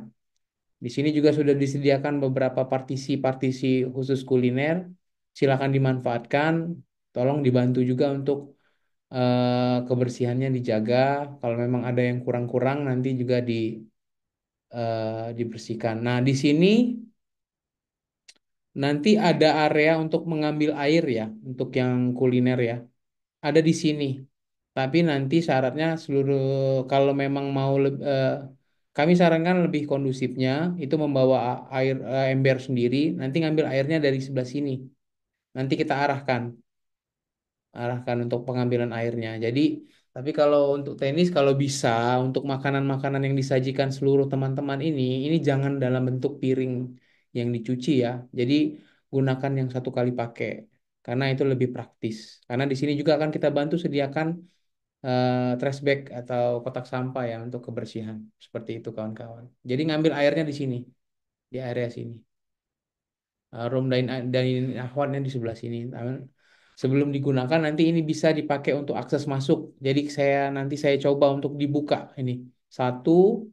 Speaker 1: Di sini juga sudah disediakan beberapa partisi-partisi khusus kuliner. Silakan dimanfaatkan. Tolong dibantu juga untuk kebersihannya dijaga. Kalau memang ada yang kurang-kurang nanti juga dibersihkan. Nah, di sini nanti ada area untuk mengambil air ya, untuk yang kuliner ya. Ada di sini. Tapi nanti syaratnya seluruh kalau memang mau kami sarankan lebih kondusifnya itu membawa air ember sendiri, nanti ngambil airnya dari sebelah sini. Nanti kita arahkan untuk pengambilan airnya. Jadi, tapi kalau untuk tenis, kalau bisa untuk makanan-makanan yang disajikan seluruh teman-teman ini jangan dalam bentuk piring yang dicuci ya. Jadi gunakan yang 1 kali pakai karena itu lebih praktis. Karena di sini juga akan kita bantu sediakan trash bag atau kotak sampah ya untuk kebersihan. Seperti itu kawan-kawan. Jadi ngambil airnya di sini, di area sini. Room dine akhwatnya di sebelah sini. Sebelum digunakan nanti ini bisa dipakai untuk akses masuk. Jadi nanti saya coba untuk dibuka ini 1,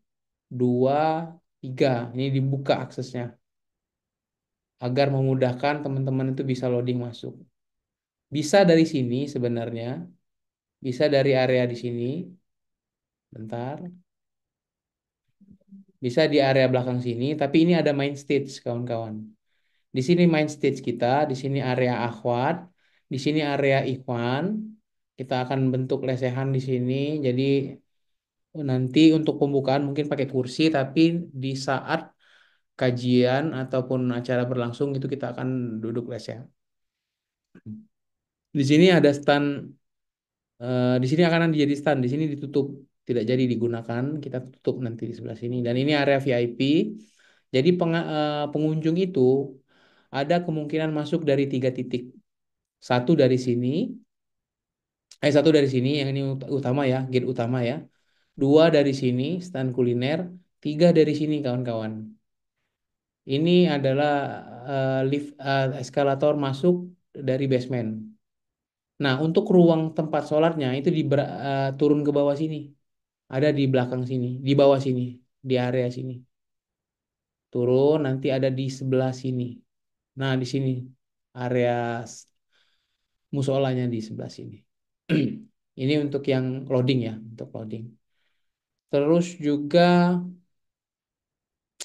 Speaker 1: 2, 3. Ini dibuka aksesnya agar memudahkan teman-teman itu bisa loading masuk. Bisa dari sini sebenarnya, bisa dari area di sini. Bentar. Bisa di area belakang sini, tapi ini ada main stage kawan-kawan. Di sini main stage kita, di sini area akhwat, di sini area ikhwan. Kita akan bentuk lesehan di sini. Jadi nanti untuk pembukaan mungkin pakai kursi, tapi di saat kajian ataupun acara berlangsung itu kita akan duduk lesehan. Di sini ada stand, di sini akan jadi stand, di sini ditutup, tidak jadi digunakan, kita tutup nanti di sebelah sini. Dan ini area VIP. Jadi pengunjung itu ada kemungkinan masuk dari 3 titik. Satu dari sini, yang ini utama ya, gate utama ya. 2 dari sini, stand kuliner. 3 dari sini, kawan-kawan. Ini adalah lift eskalator masuk dari basement. Nah, untuk ruang tempat sholatnya itu turun ke bawah sini. Ada di belakang sini, di bawah sini, di area sini. Turun, nanti ada di sebelah sini. Nah, di sini area musolanya di sebelah sini. Ini untuk yang loading ya, untuk loading. Terus juga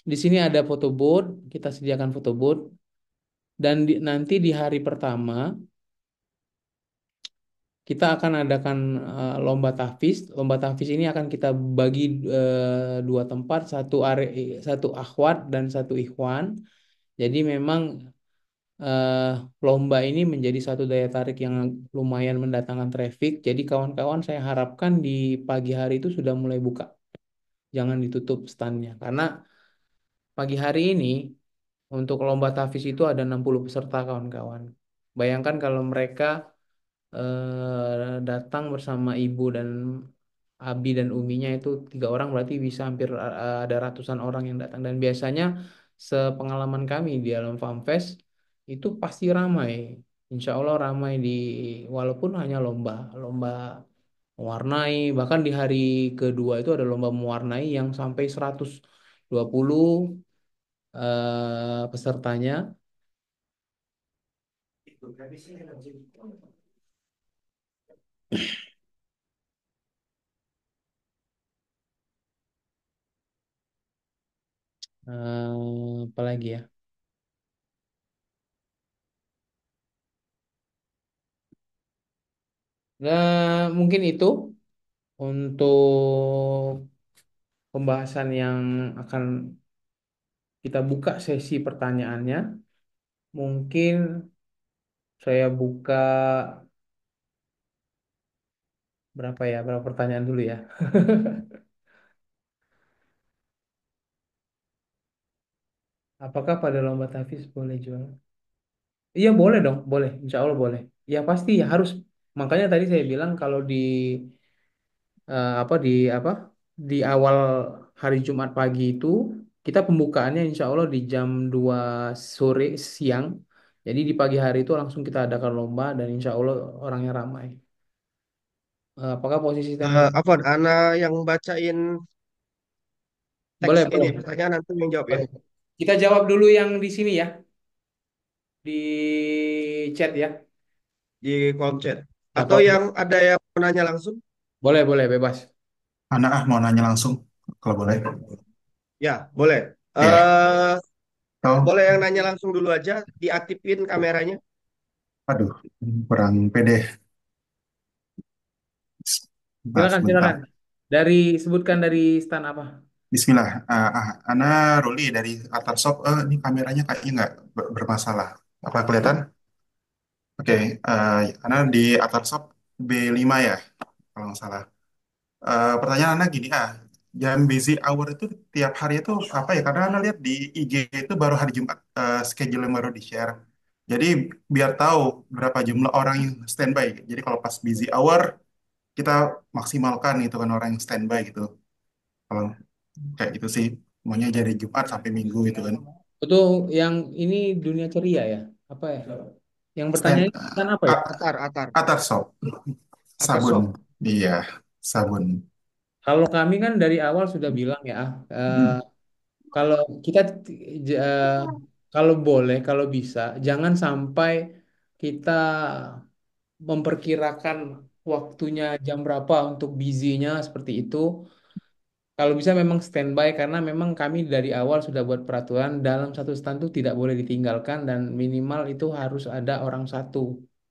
Speaker 1: di sini ada foto booth, kita sediakan foto booth. Dan nanti di hari pertama kita akan adakan lomba tahfiz. Lomba tahfiz ini akan kita bagi 2 tempat, satu akhwat dan satu ikhwan. Jadi memang eh, lomba ini menjadi satu daya tarik yang lumayan mendatangkan traffic. Jadi kawan-kawan saya harapkan di pagi hari itu sudah mulai buka. Jangan ditutup standnya. Karena pagi hari ini untuk lomba tahfiz itu ada 60 peserta kawan-kawan. Bayangkan kalau mereka datang bersama ibu dan abi dan uminya itu 3 orang berarti bisa hampir ada ratusan orang yang datang dan biasanya sepengalaman kami di dalam Farm Fest itu pasti ramai. Insya Allah ramai walaupun hanya lomba mewarnai bahkan di hari kedua itu ada lomba mewarnai yang sampai 120 pesertanya Apa lagi ya? Nah, mungkin itu untuk pembahasan yang akan kita buka sesi pertanyaannya. Mungkin saya buka berapa ya? Berapa pertanyaan dulu ya? Apakah pada lomba tahfiz boleh jual? Iya boleh dong, boleh. Insya Allah boleh. Ya pasti ya harus. Makanya tadi saya bilang kalau apa di awal hari Jumat pagi itu kita pembukaannya insya Allah di jam 2 sore siang. Jadi di pagi hari itu langsung kita adakan lomba dan insya Allah orangnya ramai. Apakah posisi stand?
Speaker 3: Afwan, Ana yang bacain teks
Speaker 1: Boleh,
Speaker 3: ini
Speaker 1: boleh.
Speaker 3: pertanyaan nanti yang jawab ya
Speaker 1: Boleh. Kita jawab dulu yang di sini ya, di chat ya.
Speaker 3: di kolom chat.
Speaker 1: Nah,
Speaker 3: Atau
Speaker 1: kalau
Speaker 3: yang ada yang mau nanya langsung?
Speaker 1: boleh, boleh bebas.
Speaker 4: Anak mau nanya langsung, kalau boleh.
Speaker 3: Ya, boleh.
Speaker 4: Ya,
Speaker 3: eh
Speaker 4: tahu.
Speaker 3: Boleh yang nanya langsung dulu aja, diaktifin kameranya.
Speaker 4: Aduh, kurang pede. Sebentar,
Speaker 1: Silakan,
Speaker 4: sebentar.
Speaker 1: silakan. Dari sebutkan dari stand apa?
Speaker 4: Bismillah. Ana Ruli dari Atarshop. Ini kameranya kayaknya nggak bermasalah. Apa kelihatan? Oke, Ana di Atarshop B5 ya, kalau nggak salah. Pertanyaan Anda gini, jam busy hour itu tiap hari itu apa ya? Karena Anda lihat di IG itu baru hari Jumat, schedule yang baru di-share. Jadi biar tahu berapa jumlah orang yang standby. Jadi kalau pas busy hour, kita maksimalkan gitu kan orang yang standby gitu. Kalau kayak gitu sih, maunya jadi Jumat sampai Minggu gitu kan.
Speaker 1: Itu yang ini dunia ceria ya? Apa ya? Yang bertanya
Speaker 4: Stand,
Speaker 1: ini stand apa ya?
Speaker 3: Atar,
Speaker 4: Atar Shop,
Speaker 3: atar
Speaker 4: sabun.
Speaker 3: shop.
Speaker 4: Iya, sabun.
Speaker 1: Kalau kami kan dari awal sudah bilang ya, eh,
Speaker 4: Hmm.
Speaker 1: kalau kita j- eh, kalau boleh, kalau bisa, jangan sampai kita memperkirakan waktunya jam berapa untuk busy-nya seperti itu. Kalau bisa memang standby karena memang kami dari awal sudah buat peraturan dalam satu stand itu tidak boleh ditinggalkan dan minimal itu harus ada orang satu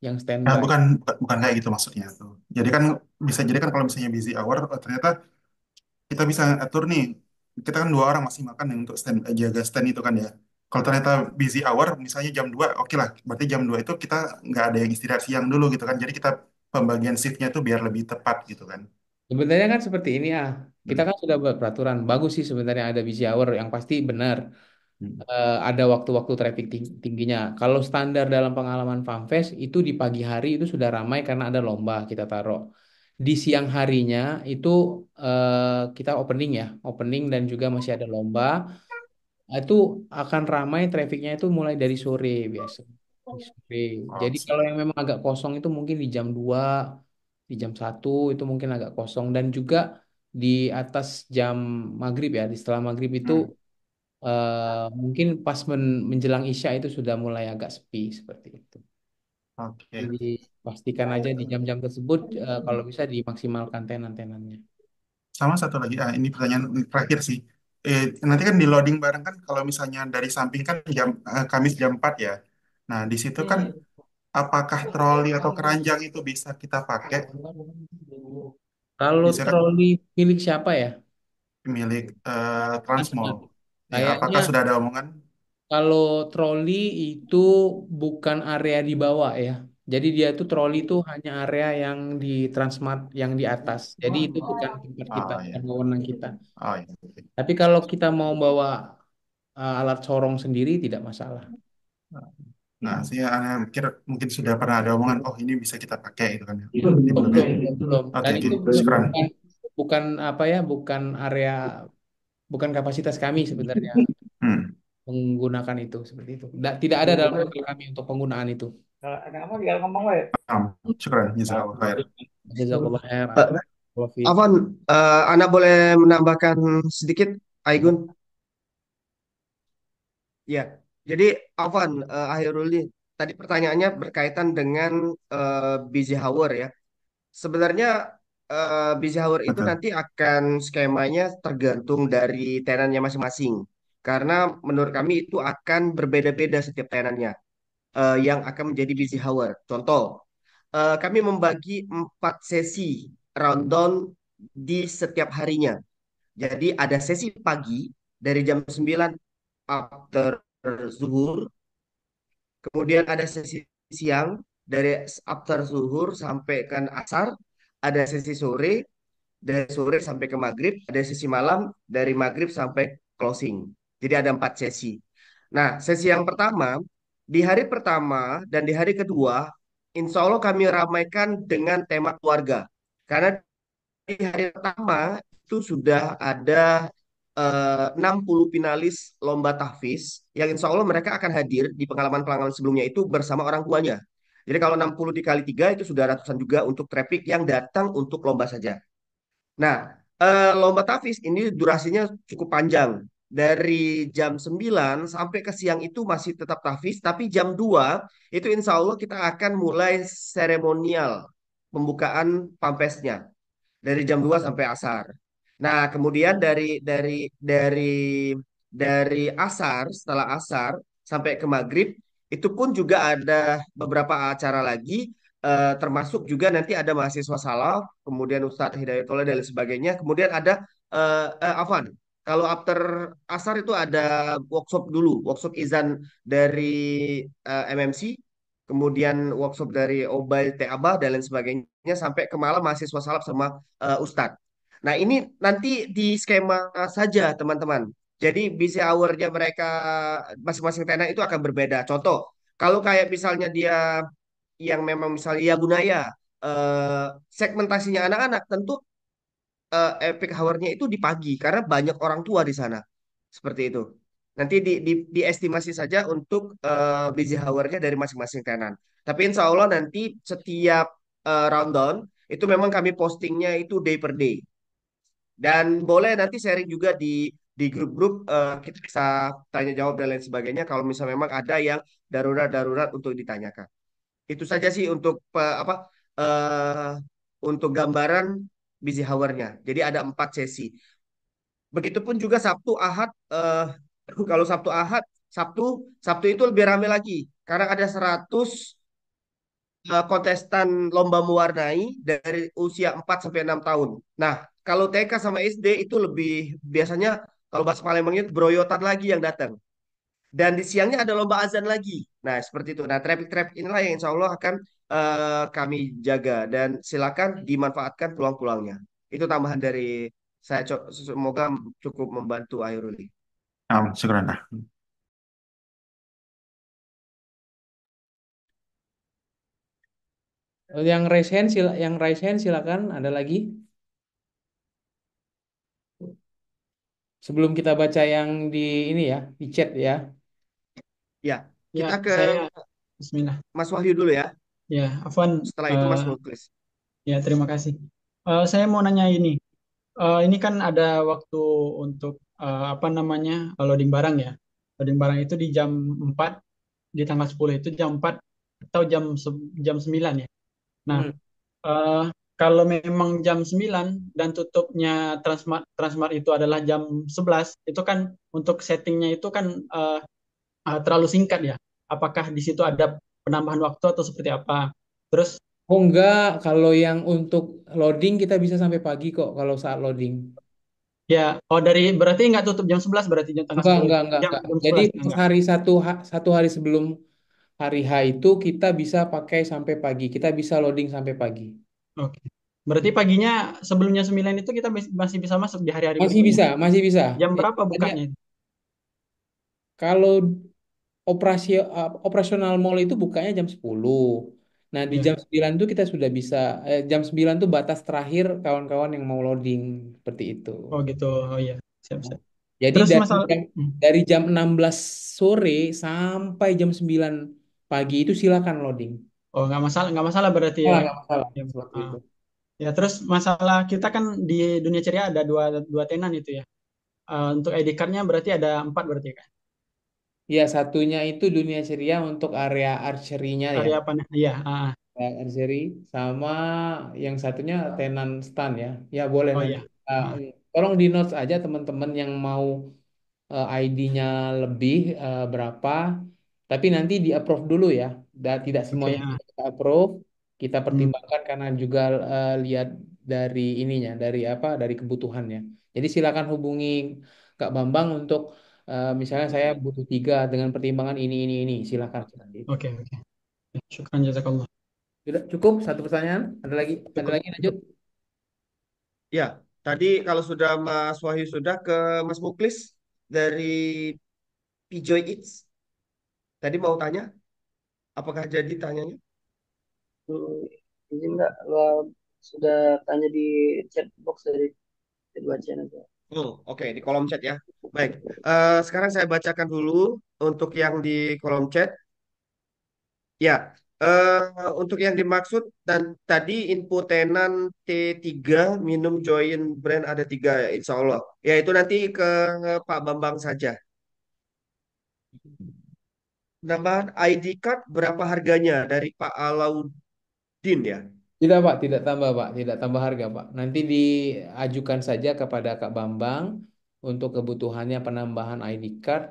Speaker 1: yang standby.
Speaker 4: Bukan, bukan kayak gitu maksudnya tuh. Jadi kan bisa jadi kan kalau misalnya busy hour, ternyata kita bisa atur nih, kita kan dua orang masih makan nih untuk stand, jaga stand itu kan ya. Kalau ternyata busy hour, misalnya jam 2 oke lah, berarti jam 2 itu kita nggak ada yang istirahat siang dulu gitu kan. Jadi kita pembagian shiftnya itu biar lebih tepat gitu kan.
Speaker 1: Sebenarnya kan seperti ini ya. Kita
Speaker 4: Hmm.
Speaker 1: kan sudah buat peraturan. Bagus sih sebenarnya ada busy hour yang pasti benar.
Speaker 4: Hmm.
Speaker 1: Ada waktu-waktu traffic tingginya. Kalau standar dalam pengalaman FAMFest itu di pagi hari itu sudah ramai karena ada lomba kita taruh. Di siang harinya itu kita opening ya, opening dan juga masih ada lomba. Itu akan ramai trafficnya itu mulai dari sore biasa. Di sore.
Speaker 4: Oh,
Speaker 1: Jadi kalau
Speaker 4: sorry.
Speaker 1: yang memang agak kosong itu mungkin di jam 2, di jam 1 itu mungkin agak kosong dan juga di atas jam maghrib ya, di setelah maghrib itu
Speaker 4: Hmm.
Speaker 1: mungkin pas menjelang Isya itu sudah mulai agak sepi seperti itu.
Speaker 4: Oke.
Speaker 1: Jadi pastikan aja di jam-jam tersebut kalau bisa dimaksimalkan tenan-tenannya.
Speaker 4: Sama satu lagi, ini pertanyaan terakhir sih. Nanti kan di loading bareng kan kalau misalnya dari samping kan Kamis jam 4 ya. Nah, di situ kan apakah troli atau keranjang itu bisa kita pakai?
Speaker 1: Kalau
Speaker 4: Biasanya kan
Speaker 1: troli milik siapa ya?
Speaker 4: milik Transmall. Ya,
Speaker 1: Kayaknya
Speaker 4: apakah sudah ada omongan?
Speaker 1: kalau troli itu bukan area di bawah ya. Jadi dia tuh troli itu hanya area yang di Transmart yang di atas. Jadi itu bukan tempat kita,
Speaker 4: Oh
Speaker 1: bukan
Speaker 4: ya,
Speaker 1: wewenang kita.
Speaker 4: oh ya. Oke.
Speaker 1: Tapi kalau kita mau bawa alat sorong sendiri tidak masalah.
Speaker 4: Nah, saya mikir mungkin sudah pernah ada omongan, oh ini bisa kita pakai gitu kan. Ini
Speaker 1: Oh,
Speaker 4: belum ya.
Speaker 1: belum, belum, belum.
Speaker 4: Oke,
Speaker 1: Dan
Speaker 4: oke.
Speaker 1: itu
Speaker 4: Syukran.
Speaker 1: bukan bukan apa ya, bukan area, bukan kapasitas kami sebenarnya
Speaker 4: Hmm.
Speaker 1: menggunakan itu seperti itu. Tidak ada dalam akal kami untuk penggunaan itu.
Speaker 4: Syukran. Jazakallah khair.
Speaker 1: Jazakallah khair.
Speaker 3: Eh,
Speaker 1: Wafik.
Speaker 3: Afwan, Ana boleh menambahkan sedikit, Aigun? Ya, jadi Afwan, Akhirul tadi pertanyaannya berkaitan dengan busy hour ya. Sebenarnya busy hour itu
Speaker 4: Betul.
Speaker 3: nanti akan skemanya tergantung dari tenannya masing-masing. Karena menurut kami itu akan berbeda-beda setiap tenannya yang akan menjadi busy hour. Contoh, kami membagi 4 sesi rundown di setiap harinya. Jadi ada sesi pagi dari jam 9 after zuhur, kemudian ada sesi siang dari after zuhur sampai ke asar, ada sesi sore dari sore sampai ke maghrib, ada sesi malam dari maghrib sampai closing. Jadi ada 4 sesi. Nah, sesi yang pertama, di hari pertama dan di hari kedua, insya Allah kami ramaikan dengan tema keluarga. Karena di hari pertama itu sudah ada 60 finalis lomba tahfiz yang insya Allah mereka akan hadir di pengalaman-pengalaman sebelumnya itu bersama orang tuanya. Jadi kalau 60 dikali 3 itu sudah ratusan juga untuk traffic yang datang untuk lomba saja. Nah, lomba tahfiz ini durasinya cukup panjang. Dari jam 9 sampai ke siang itu masih tetap tahfiz, tapi jam 2 itu insya Allah kita akan mulai seremonial pembukaan pampesnya dari jam 2 sampai asar. Nah, kemudian dari asar, setelah asar sampai ke maghrib itu pun juga ada beberapa acara lagi, termasuk juga nanti ada mahasiswa salaf, kemudian Ustadz Hidayatullah dan lain sebagainya. Kemudian ada Afwan. Kalau after asar itu ada workshop dulu, workshop izan dari MMC, kemudian workshop dari Obaid Abah dan lain sebagainya sampai ke malam mahasiswa salaf sama Ustadz. Nah, ini nanti di skema saja, teman-teman. Jadi busy hour-nya mereka masing-masing tenan itu akan berbeda. Contoh, kalau kayak misalnya dia yang memang misalnya ya Bunaya, eh, segmentasinya anak-anak, tentu epic hour-nya itu di pagi karena banyak orang tua di sana. Seperti itu. Nanti diestimasi saja untuk busy hour-nya dari masing-masing tenan. Tapi insya Allah nanti setiap rundown itu memang kami postingnya itu day per day. Dan boleh nanti sharing juga di grup-grup, kita bisa tanya jawab dan lain sebagainya kalau misalnya memang ada yang darurat-darurat untuk ditanyakan. Itu saja sih untuk eh, untuk gambaran busy hour-nya. Jadi ada 4 sesi. Begitupun juga Sabtu Ahad, kalau Sabtu Ahad, Sabtu Sabtu itu lebih ramai lagi karena ada 100 kontestan lomba mewarnai dari usia 4 sampai 6 tahun. Nah, kalau TK sama SD itu lebih biasanya kalau bahasa Palembangnya itu broyotan lagi yang datang. Dan di siangnya ada lomba azan lagi. Nah, seperti itu. Nah, traffic-traffic inilah yang insya Allah akan kami jaga dan silakan dimanfaatkan peluang-peluangnya. Itu tambahan dari saya. Semoga cukup membantu Airuli.
Speaker 4: Syukuran.
Speaker 1: Yang raise hand silakan. Ada lagi? Sebelum kita baca yang di ini ya, di chat ya.
Speaker 3: Ya,
Speaker 6: Ya,
Speaker 3: kita ke
Speaker 6: saya Bismillah.
Speaker 3: Mas Wahyu dulu ya.
Speaker 6: Ya, Afwan,
Speaker 3: Setelah itu Mas
Speaker 6: eh,
Speaker 3: Muklis.
Speaker 6: ya terima kasih. Saya mau nanya ini. Ini kan ada waktu untuk apa namanya loading barang ya. Loading barang itu di jam 4, di tanggal 10 itu jam 4 atau jam 9 ya. Nah,
Speaker 1: Hmm.
Speaker 6: eh, kalau memang jam 9 dan tutupnya Transmart Transmart itu adalah jam 11, itu kan untuk settingnya itu kan terlalu singkat ya. Apakah di situ ada penambahan waktu atau seperti apa? Terus
Speaker 1: Oh enggak, kalau yang untuk loading kita bisa sampai pagi kok kalau saat loading.
Speaker 6: ya, oh dari berarti nggak tutup jam 11 berarti jam tanggal 10 itu. Jam
Speaker 1: Enggak.
Speaker 6: jam
Speaker 1: Jadi
Speaker 6: 11
Speaker 1: pas
Speaker 6: enggak.
Speaker 1: hari satu hari sebelum hari H itu kita bisa pakai sampai pagi. Kita bisa loading sampai pagi.
Speaker 6: Oke. Berarti paginya sebelumnya 9 itu kita masih bisa masuk di hari-hari
Speaker 1: Masih
Speaker 6: berikutnya.
Speaker 1: bisa, masih bisa.
Speaker 6: Jam
Speaker 1: Ya,
Speaker 6: berapa
Speaker 1: hanya
Speaker 6: bukanya itu?
Speaker 1: kalau operasional mall itu bukanya jam 10. Nah, di
Speaker 6: Ya.
Speaker 1: jam 9 itu kita sudah bisa jam 9 itu batas terakhir kawan-kawan yang mau loading seperti itu.
Speaker 6: Oh gitu. Oh iya. Siap-siap.
Speaker 1: Jadi
Speaker 6: Terus
Speaker 1: dari
Speaker 6: masalah
Speaker 1: jam dari jam 16 sore sampai jam 9 pagi itu silakan loading.
Speaker 6: oh nggak masalah berarti ya.
Speaker 1: Nggak masalah
Speaker 6: Ya,
Speaker 1: seperti
Speaker 6: ah.
Speaker 1: itu.
Speaker 6: Ya, terus masalah kita kan di dunia ceria ada dua tenan itu ya. Untuk ID card-nya berarti ada 4 berarti kan?
Speaker 1: Ya, satunya itu dunia ceria untuk area archery-nya ya.
Speaker 6: Area apa nih? Iya,
Speaker 1: Archery sama yang satunya tenan stand ya. Ya boleh
Speaker 6: oh
Speaker 1: nanti.
Speaker 6: iya.
Speaker 1: uh,
Speaker 6: Ah,
Speaker 1: Tolong di notes aja teman-teman yang mau ID-nya lebih berapa. Tapi nanti di approve dulu ya. Dan tidak
Speaker 6: oke,
Speaker 1: semuanya bisa kita approve. Kita
Speaker 6: Hmm,
Speaker 1: pertimbangkan karena juga lihat dari ininya, dari apa, dari kebutuhannya. Jadi silakan hubungi Kak Bambang untuk misalnya saya butuh tiga dengan pertimbangan ini. Silakan seperti itu.
Speaker 6: oke, oke. Ya, syukran jazakallah.
Speaker 1: Sudah cukup satu pertanyaan? Ada lagi? Ada
Speaker 6: Cukup,
Speaker 1: lagi lanjut?
Speaker 6: cukup.
Speaker 3: Ya, tadi kalau sudah Mas Wahyu sudah ke Mas Muklis dari Pijoy Eats. Tadi mau tanya, apakah jadi tanyanya?
Speaker 7: Hmm, ini nggak sudah tanya di chat box dari bacain aja.
Speaker 3: Oh, oke, di kolom chat ya. Baik, sekarang saya bacakan dulu untuk yang di kolom chat. Ya, untuk yang dimaksud dan tadi info tenan T3 minum join brand ada tiga ya, insya Allah. Ya itu nanti ke Pak Bambang saja. Nambahan ID card berapa harganya dari Pak Alauddin ya?
Speaker 1: Tidak Pak, tidak tambah Pak, tidak tambah harga Pak. Nanti diajukan saja kepada Kak Bambang untuk kebutuhannya penambahan ID card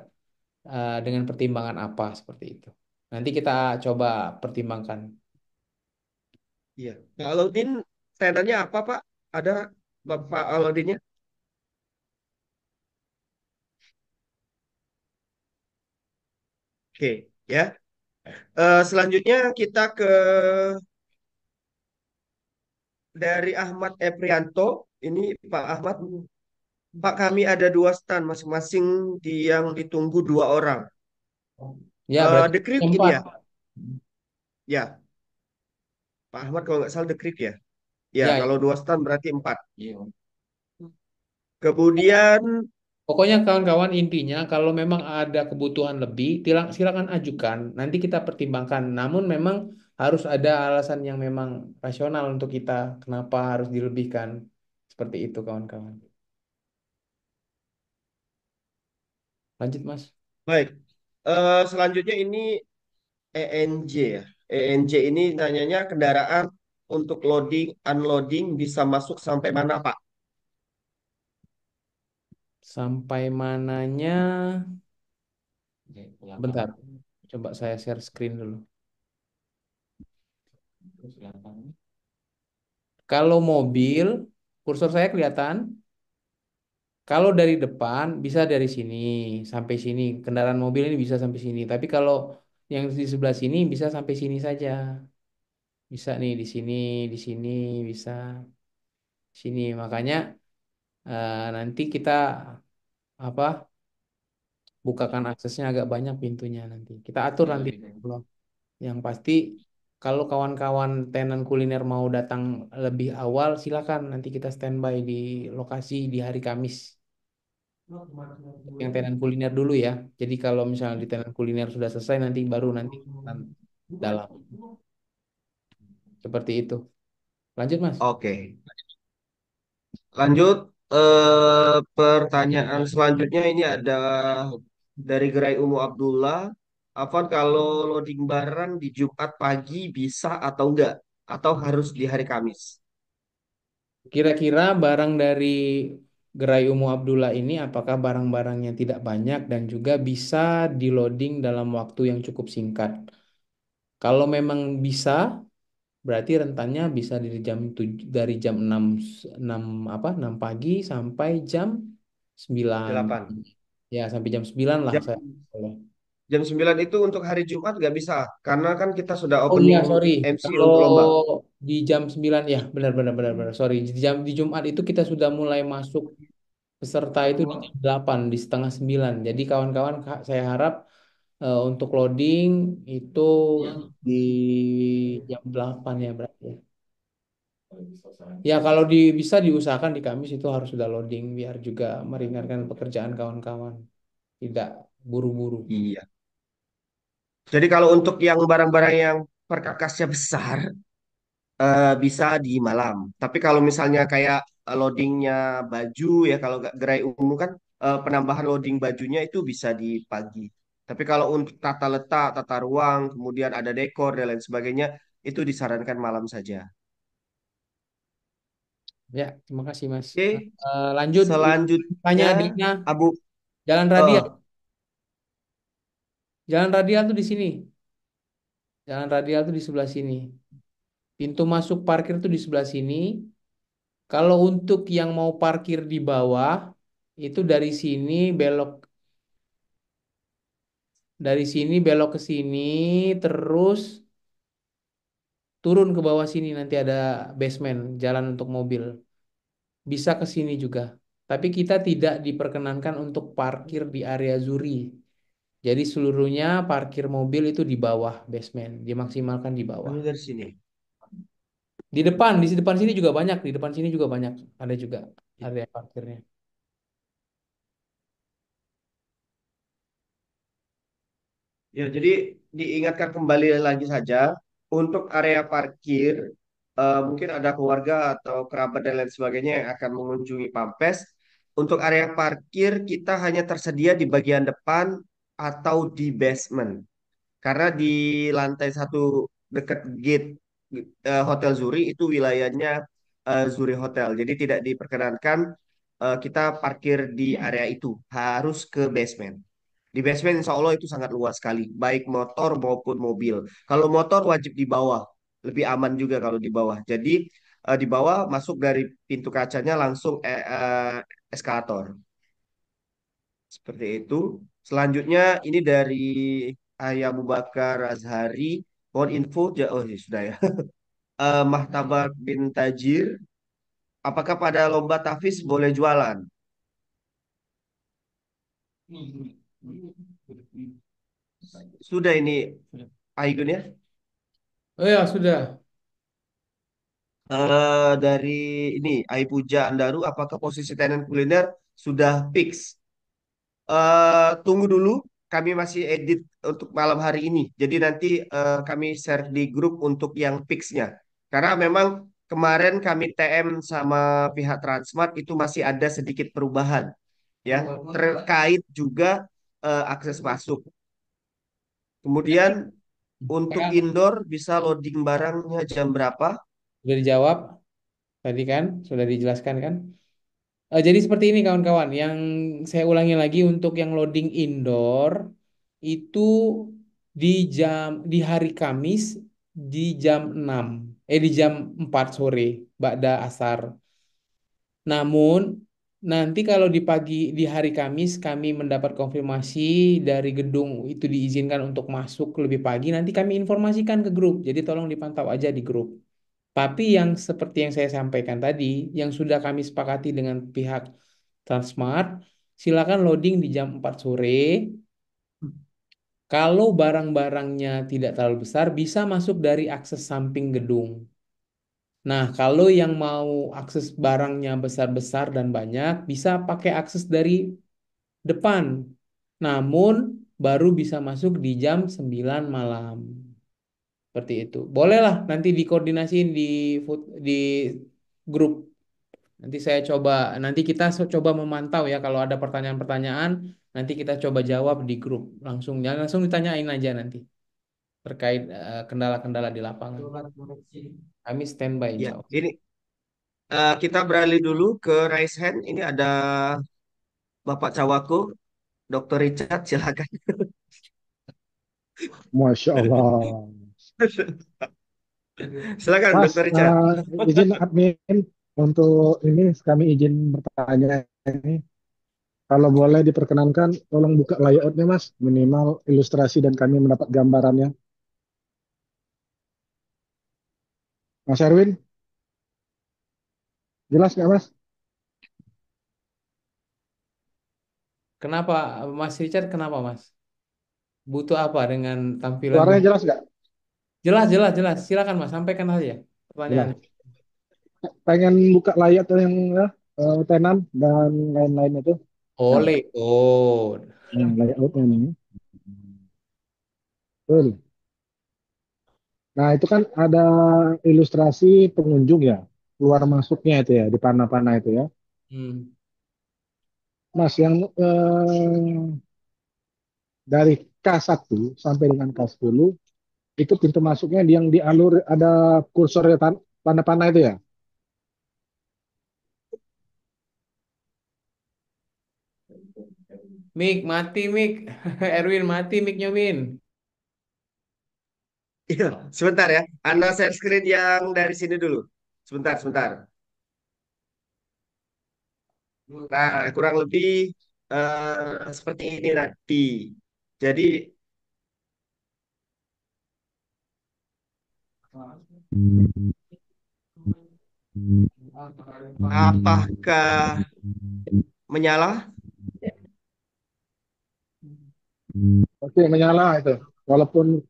Speaker 1: dengan pertimbangan apa seperti itu. Nanti kita coba pertimbangkan.
Speaker 3: Iya. Pak Alauddin tenannya apa Pak? Ada Bapak Alauddinnya? Oke, ya. Selanjutnya kita ke dari Ahmad Eprianto. Ini Pak Ahmad. Pak, kami ada dua stand masing-masing yang ditunggu dua orang.
Speaker 1: Ya, berarti
Speaker 3: The Creek ini
Speaker 1: empat.
Speaker 3: ya? Ya, Pak Ahmad kalau nggak salah The Creek ya? Ya,
Speaker 1: Ya,
Speaker 3: kalau
Speaker 1: ya.
Speaker 3: dua stand berarti empat. Kemudian,
Speaker 1: Pokoknya kawan-kawan intinya kalau memang ada kebutuhan lebih, silakan ajukan. Nanti kita pertimbangkan. Namun memang harus ada alasan yang memang rasional untuk kita kenapa harus dilebihkan. Seperti itu kawan-kawan. Lanjut Mas.
Speaker 3: baik. Selanjutnya ini ENJ ya. ENJ ini nanyanya kendaraan untuk loading, unloading bisa masuk sampai mana Pak?
Speaker 1: Sampai mananya? Bentar. Coba saya share screen dulu. Kalau mobil, kursor saya kelihatan. Kalau dari depan bisa dari sini sampai sini. Kendaraan mobil ini bisa sampai sini. Tapi kalau yang di sebelah sini bisa sampai sini saja. Bisa nih di sini bisa sini. Makanya nanti kita apa bukakan aksesnya agak banyak pintunya nanti. Kita atur nanti. Yang pasti kalau kawan-kawan tenan kuliner mau datang lebih awal, silakan nanti kita standby di lokasi di hari Kamis. Yang tenan kuliner dulu ya. Jadi kalau misalnya di tenan kuliner sudah selesai nanti baru nanti tenan dalam. Seperti itu. Lanjut Mas.
Speaker 3: Oke. Lanjut, pertanyaan selanjutnya ini ada dari Gerai Umu Abdullah. Afan, kalau loading barang di Jumat pagi bisa atau enggak? Atau harus di hari Kamis?
Speaker 1: Kira-kira barang dari Gerai Umu Abdullah ini apakah barang-barangnya tidak banyak dan juga bisa di loading dalam waktu yang cukup singkat? Kalau memang bisa, berarti rentannya bisa dari jam 6 6 6 pagi sampai jam 9.
Speaker 3: 8.
Speaker 1: Ya, sampai jam 9 lah
Speaker 3: Jam,
Speaker 1: saya. Boleh.
Speaker 3: jam 9 itu untuk hari Jumat nggak bisa. Karena kan kita sudah
Speaker 1: Oh iya,
Speaker 3: opening
Speaker 1: sorry.
Speaker 3: MC
Speaker 1: Kalau
Speaker 3: untuk lomba.
Speaker 1: di jam 9 ya, benar. Sorry. Di Jumat itu kita sudah mulai masuk peserta itu di jam 8 di setengah 9. Jadi kawan-kawan saya harap untuk loading itu di jam 8 ya berarti ya. Ya kalau bisa diusahakan di Kamis itu harus sudah loading biar juga meringankan pekerjaan kawan-kawan. Tidak buru-buru.
Speaker 3: Iya. Jadi kalau untuk yang barang-barang yang perkakasnya besar, bisa di malam. Tapi kalau misalnya kayak loadingnya baju ya kalau nggak gerai umum kan penambahan loading bajunya itu bisa di pagi. Tapi kalau untuk tata letak, tata ruang, kemudian ada dekor dan lain sebagainya, itu disarankan malam saja.
Speaker 1: Ya, terima kasih Mas.
Speaker 3: Oke,
Speaker 1: Lanjut, tanya
Speaker 3: selanjutnya
Speaker 1: Dina,
Speaker 3: Abu.
Speaker 1: jalan
Speaker 3: eh
Speaker 1: radial. Jalan radial tuh di sini. Jalan radial tuh di sebelah sini. Pintu masuk parkir tuh di sebelah sini. Kalau untuk yang mau parkir di bawah, itu dari sini belok ke sini, terus turun ke bawah sini nanti ada basement, jalan untuk mobil. Bisa ke sini juga. Tapi kita tidak diperkenankan untuk parkir di area Zuri. Jadi seluruhnya parkir mobil itu di bawah basement, dimaksimalkan di bawah.
Speaker 3: Ini dari sini.
Speaker 1: Di depan sini juga banyak, di depan sini juga banyak, ada juga area parkirnya.
Speaker 3: Ya, jadi diingatkan kembali lagi saja untuk area parkir, mungkin ada keluarga atau kerabat dan lain sebagainya yang akan mengunjungi Pampes. Untuk area parkir kita hanya tersedia di bagian depan atau di basement. Karena di lantai satu dekat gate Hotel Zuri itu wilayahnya Zuri Hotel. Jadi tidak diperkenankan kita parkir di area itu. Harus ke basement. Di basement insya Allah itu sangat luas sekali, baik motor maupun mobil. Kalau motor wajib di bawah, lebih aman juga kalau di bawah. Jadi di bawah masuk dari pintu kacanya langsung eskalator. Seperti itu. Selanjutnya ini dari Ayah Abu Bakar Azhari. Mohon info, oh ya sudah ya. Mahtabak bin Tajir. Apakah pada lomba tahfiz boleh jualan? Sudah ini Aigun ya.
Speaker 1: Oh ya, sudah.
Speaker 3: Dari ini Aipuja Andaru, apakah posisi tenan kuliner sudah fix? Tunggu dulu, kami masih edit untuk malam hari ini. Jadi nanti kami share di grup untuk yang fixnya. Karena memang kemarin kami TM sama pihak Transmart itu masih ada sedikit perubahan ya terkait juga akses masuk. Kemudian untuk
Speaker 1: Ya,
Speaker 3: indoor bisa loading barangnya jam berapa?
Speaker 1: sudah dijawab tadi kan, sudah dijelaskan kan. Jadi seperti ini kawan-kawan, yang saya ulangi lagi untuk yang loading indoor itu di hari Kamis di jam 6, di jam 4 sore, Ba'da Asar. Namun nanti kalau di pagi di hari Kamis kami mendapat konfirmasi dari gedung itu diizinkan untuk masuk lebih pagi, nanti kami informasikan ke grup. Jadi tolong dipantau aja di grup. Tapi yang seperti yang saya sampaikan tadi, yang sudah kami sepakati dengan pihak Transmart, silakan loading di jam 4 sore. Kalau barang-barangnya tidak terlalu besar, bisa masuk dari akses samping gedung. Nah, kalau yang mau akses barangnya besar-besar dan banyak, bisa pakai akses dari depan. Namun, baru bisa masuk di jam 9 malam. Seperti itu. Bolehlah nanti dikoordinasiin di grup. Nanti kita coba memantau ya kalau ada pertanyaan-pertanyaan, nanti kita coba jawab di grup langsung. Jangan langsung ditanyain aja nanti terkait kendala-kendala di lapangan. Kami standby
Speaker 3: Ya,
Speaker 1: insya Allah.
Speaker 3: ini kita beralih dulu ke raise hand. Ini ada Bapak Cawaku, Dr. Richard, silakan.
Speaker 8: Masya Allah.
Speaker 3: Silakan
Speaker 8: Mas,
Speaker 3: Dr. Richard.
Speaker 8: izin admin untuk ini kami izin bertanya ini. Kalau boleh diperkenankan, tolong buka layoutnya Mas, minimal ilustrasi dan kami mendapat gambarannya. Mas Erwin, jelas nggak Mas?
Speaker 1: Kenapa Mas Richard? Kenapa Mas? Butuh apa dengan tampilan
Speaker 8: Suaranya
Speaker 1: video?
Speaker 8: jelas nggak?
Speaker 1: Jelas, jelas, jelas. Silakan Mas, sampaikan aja pertanyaannya.
Speaker 8: Jelas. Pengen buka layout yang ya, tenan dan lain-lain itu. Nah,
Speaker 1: Oleh, oh.
Speaker 8: layoutnya nih. Betul. Nah, itu kan ada ilustrasi pengunjung ya, keluar masuknya itu ya, di panah-panah itu ya.
Speaker 1: Hmm.
Speaker 8: Mas, yang dari K1 sampai dengan K10 itu pintu masuknya yang di alur ada kursornya tanda panah itu ya.
Speaker 1: Mik, mati Mik. Erwin mati Miknya Win.
Speaker 3: Iya, sebentar ya. Anda share screen yang dari sini dulu. Sebentar, sebentar. Nah, kurang lebih seperti ini nanti. Jadi, apakah menyala?
Speaker 8: Oke, menyala itu. Walaupun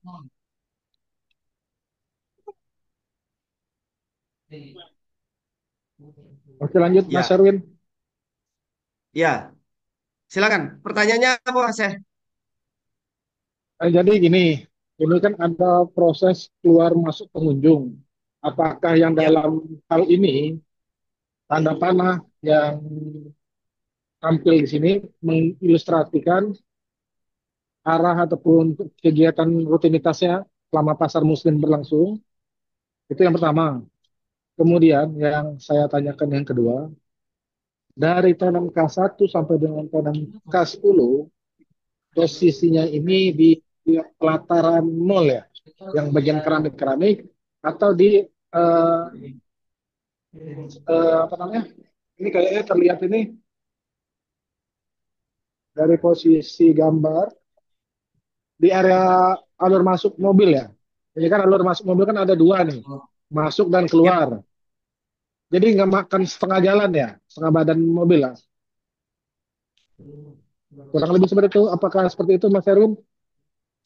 Speaker 8: oke lanjut Mas
Speaker 3: Ya,
Speaker 8: Erwin.
Speaker 3: ya. Silakan. Pertanyaannya apa, Mas?
Speaker 8: Jadi gini, ini kan ada proses keluar masuk pengunjung. Apakah yang
Speaker 3: Ya,
Speaker 8: dalam hal ini tanda panah yang tampil di sini mengilustrasikan arah ataupun kegiatan rutinitasnya selama pasar muslim berlangsung? Itu yang pertama. Kemudian yang saya tanyakan yang kedua, dari tenan K1 sampai dengan tenan K10, posisinya ini di pelataran mall ya, yang bagian keramik-keramik, atau di eh, apa namanya? Ini kayaknya terlihat ini dari posisi gambar di area alur masuk mobil ya. Ini kan alur masuk mobil kan ada dua nih, masuk dan
Speaker 3: ya.
Speaker 8: keluar. Jadi nggak makan setengah jalan ya, setengah badan mobil lah. Kurang lebih seperti itu. Apakah seperti itu, Mas Erwin?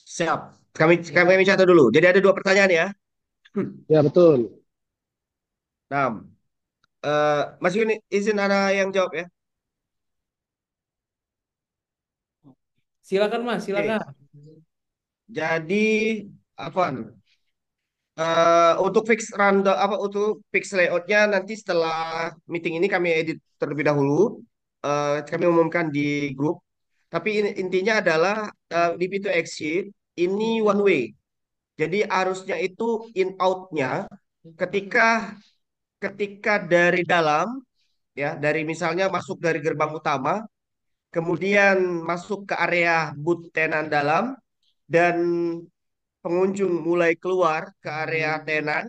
Speaker 3: Siap. Kami catat dulu. Jadi ada dua pertanyaan ya.
Speaker 8: Ya betul.
Speaker 3: Nah, Mas Yuni, izin ada yang jawab ya.
Speaker 1: Silakan Mas,
Speaker 3: Oke.
Speaker 1: silakan.
Speaker 3: Jadi apa? Untuk fix random apa untuk fix layoutnya nanti setelah meeting ini kami edit terlebih dahulu. Kami umumkan di grup. Tapi intinya adalah di pintu exit ini one way. Jadi arusnya itu in outnya ketika ketika dari dalam ya dari misalnya masuk dari gerbang utama, kemudian masuk ke area booth tenan dalam dan pengunjung mulai keluar ke area tenan.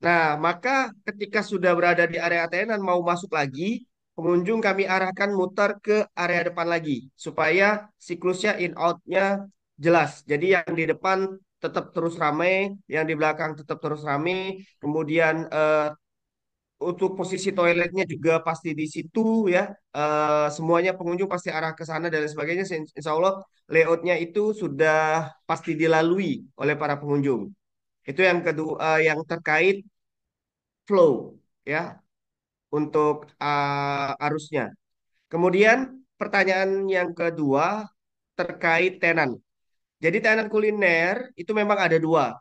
Speaker 3: Nah, maka ketika sudah berada di area tenan mau masuk lagi, pengunjung kami arahkan mutar ke area depan lagi supaya siklusnya in out-nya jelas. Jadi yang di depan tetap terus ramai, yang di belakang tetap terus ramai. Kemudian untuk posisi toiletnya juga pasti di situ ya. Semuanya pengunjung pasti arah ke sana dan lain sebagainya. Insya Allah layoutnya itu sudah pasti dilalui oleh para pengunjung. Itu yang kedua, yang terkait flow ya untuk arusnya. Kemudian pertanyaan yang kedua terkait tenan. Jadi tenan kuliner itu memang ada dua.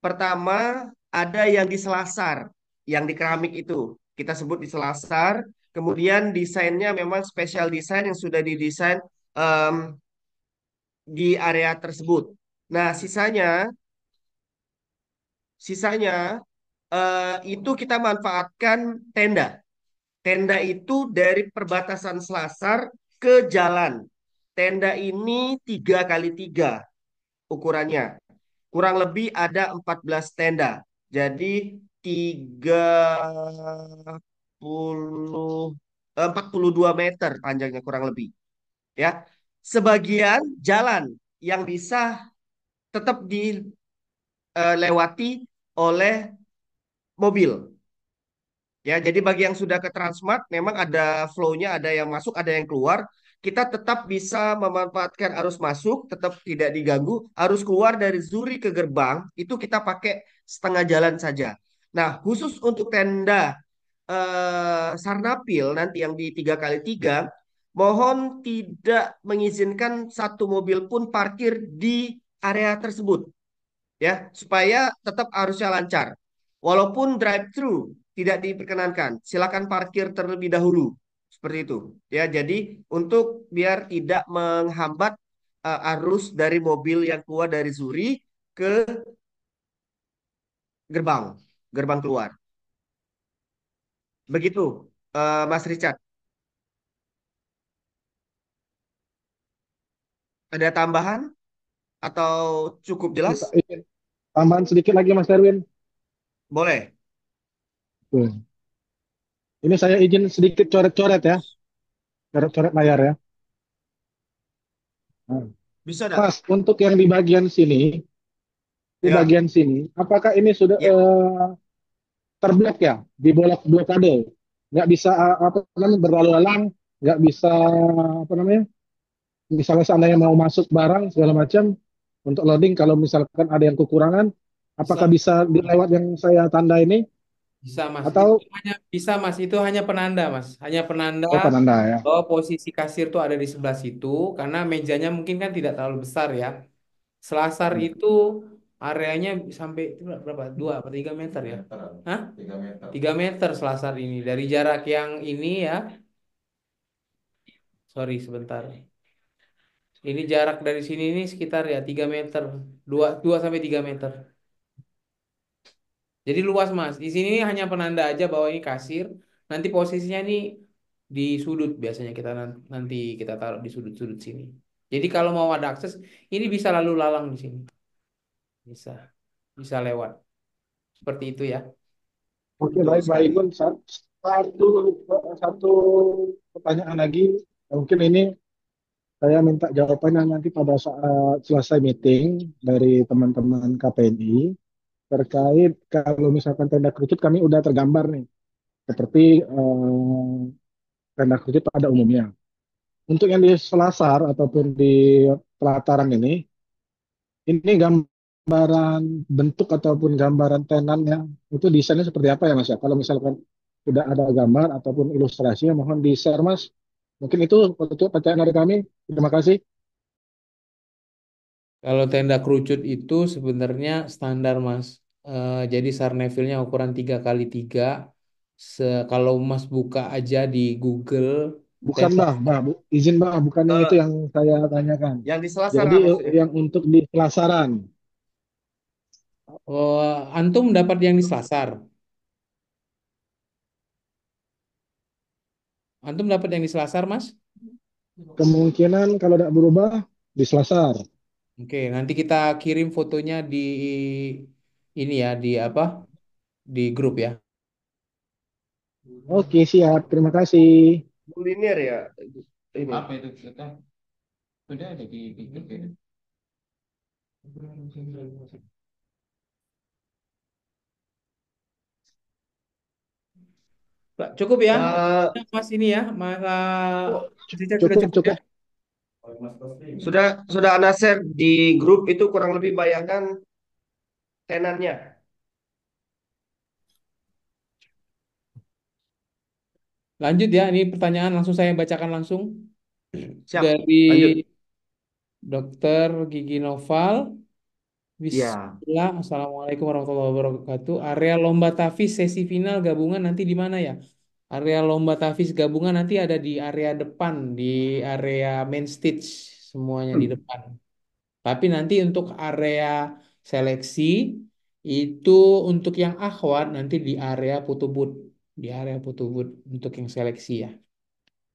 Speaker 3: Pertama ada yang di selasar, yang di keramik itu kita sebut di selasar. Kemudian desainnya memang spesial desain yang sudah didesain em, di area tersebut. Nah, sisanya itu kita manfaatkan tenda. Tenda itu dari perbatasan selasar ke jalan. Tenda ini 3 kali 3 ukurannya. Kurang lebih ada 14 tenda. Jadi 42 meter panjangnya kurang lebih. Ya, sebagian jalan yang bisa tetap dilewati oleh mobil. Ya, jadi bagi yang sudah ke Transmart, memang ada flow-nya, ada yang masuk, ada yang keluar. Kita tetap bisa memanfaatkan arus masuk, tetap tidak diganggu. Arus keluar dari Zuri ke gerbang, itu kita pakai setengah jalan saja. Nah, khusus untuk tenda Sarnapil nanti yang di 3 kali 3, mohon tidak mengizinkan satu mobil pun parkir di area tersebut ya supaya tetap arusnya lancar. Walaupun drive-thru tidak diperkenankan, silakan parkir terlebih dahulu. Seperti itu. Ya, jadi untuk biar tidak menghambat arus dari mobil yang keluar dari Zuri ke gerbang, gerbang keluar. Begitu, Mas Richard. Ada tambahan atau cukup jelas?
Speaker 8: Kita ingin tambahan sedikit lagi Mas Erwin.
Speaker 3: Boleh.
Speaker 8: Tuh. Ini saya izin sedikit coret-coret ya, coret-coret layar ya. Nah,
Speaker 3: Bisa enggak?
Speaker 8: Mas, untuk yang di
Speaker 3: Ya,
Speaker 8: bagian sini, apakah ini sudah
Speaker 3: ya.
Speaker 8: terblok ya, di blokade? Nggak bisa apa namanya berlalu lalang, nggak bisa apa namanya, misalnya seandainya mau masuk barang segala macam untuk loading, kalau misalkan ada yang kekurangan,
Speaker 1: Bisa,
Speaker 8: apakah bisa dilewat yang saya tanda ini
Speaker 1: bisa Mas. Itu
Speaker 8: atau
Speaker 1: hanya bisa Mas. Itu hanya penanda Mas. Hanya penanda
Speaker 8: oh penanda ya?
Speaker 1: bahwa posisi kasir tuh ada di sebelah situ karena mejanya mungkin kan tidak terlalu besar ya. Selasar itu areanya sampai itu berapa? 2 atau 3 meter ya? Hah? 3 meter selasar ini dari jarak yang ini ya. Sorry sebentar. Ini jarak dari sini ini sekitar ya 3 meter, 2 2 sampai 3 meter. Jadi luas Mas. Di sini hanya penanda aja bahwa ini kasir. Nanti posisinya nih di sudut biasanya kita nanti kita taruh di sudut-sudut sini. Jadi kalau mau ada akses, ini bisa lalu lalang di sini. Bisa, bisa lewat. Seperti itu ya.
Speaker 8: Oke,
Speaker 3: Betul
Speaker 8: baik, baik.
Speaker 3: sekali.
Speaker 8: Gun. Satu, satu pertanyaan lagi. Mungkin ini saya minta jawabannya nanti pada saat selesai meeting dari teman-teman KPNI terkait kalau misalkan tenda kerucut kami udah tergambar nih, seperti tenda kerucut pada umumnya. Untuk yang di Selasar ataupun di pelataran ini gambaran bentuk ataupun gambaran tenannya itu desainnya seperti apa ya Mas ya? Kalau misalkan sudah ada gambar ataupun ilustrasinya, mohon di-share Mas. Mungkin itu untuk pertanyaan dari kami. Terima kasih.
Speaker 1: Kalau tenda kerucut itu sebenarnya standar Mas. Jadi sarnefilnya ukuran 3 kali 3. Kalau Mas buka aja di Google
Speaker 8: Bukan
Speaker 1: tenda.
Speaker 8: Mbak, izin Mbak, bukannya itu
Speaker 3: Eh,
Speaker 8: yang saya tanyakan.
Speaker 3: yang di Selasar
Speaker 8: Jadi
Speaker 3: nggak maksudnya?
Speaker 8: yang untuk di pelasaran.
Speaker 1: Antum dapat yang di Selasar. Antum dapat yang di Selasar, Mas?
Speaker 8: Kemungkinan kalau tidak berubah di Selasar.
Speaker 1: Oke, nanti kita kirim fotonya di ini ya, di apa? Di grup ya.
Speaker 8: Oke, siap. Terima kasih.
Speaker 3: Kuliner ya ini.
Speaker 1: Apa itu kita? Sudah ada di grup ya. Pak, cukup ya,
Speaker 3: Eh,
Speaker 1: Mas ini ya, Mas Richard sudah
Speaker 8: Cukup,
Speaker 1: cukup ya.
Speaker 8: cukup.
Speaker 3: sudah Anda share di grup itu kurang lebih bayangkan tenannya.
Speaker 1: Lanjut ya, ini pertanyaan langsung saya bacakan langsung
Speaker 3: Siap,
Speaker 1: dari
Speaker 3: lanjut.
Speaker 1: Dokter Gigi Noval.
Speaker 3: Ya.
Speaker 1: Bismillah, Assalamualaikum warahmatullahi wabarakatuh. Area lomba TAFIS sesi final gabungan nanti di mana ya? Area lomba TAFIS gabungan nanti ada di area depan, di area main stage, semuanya di depan. Tapi nanti untuk area seleksi itu untuk yang akhwat nanti di area photo booth, di area photo booth untuk yang seleksi ya.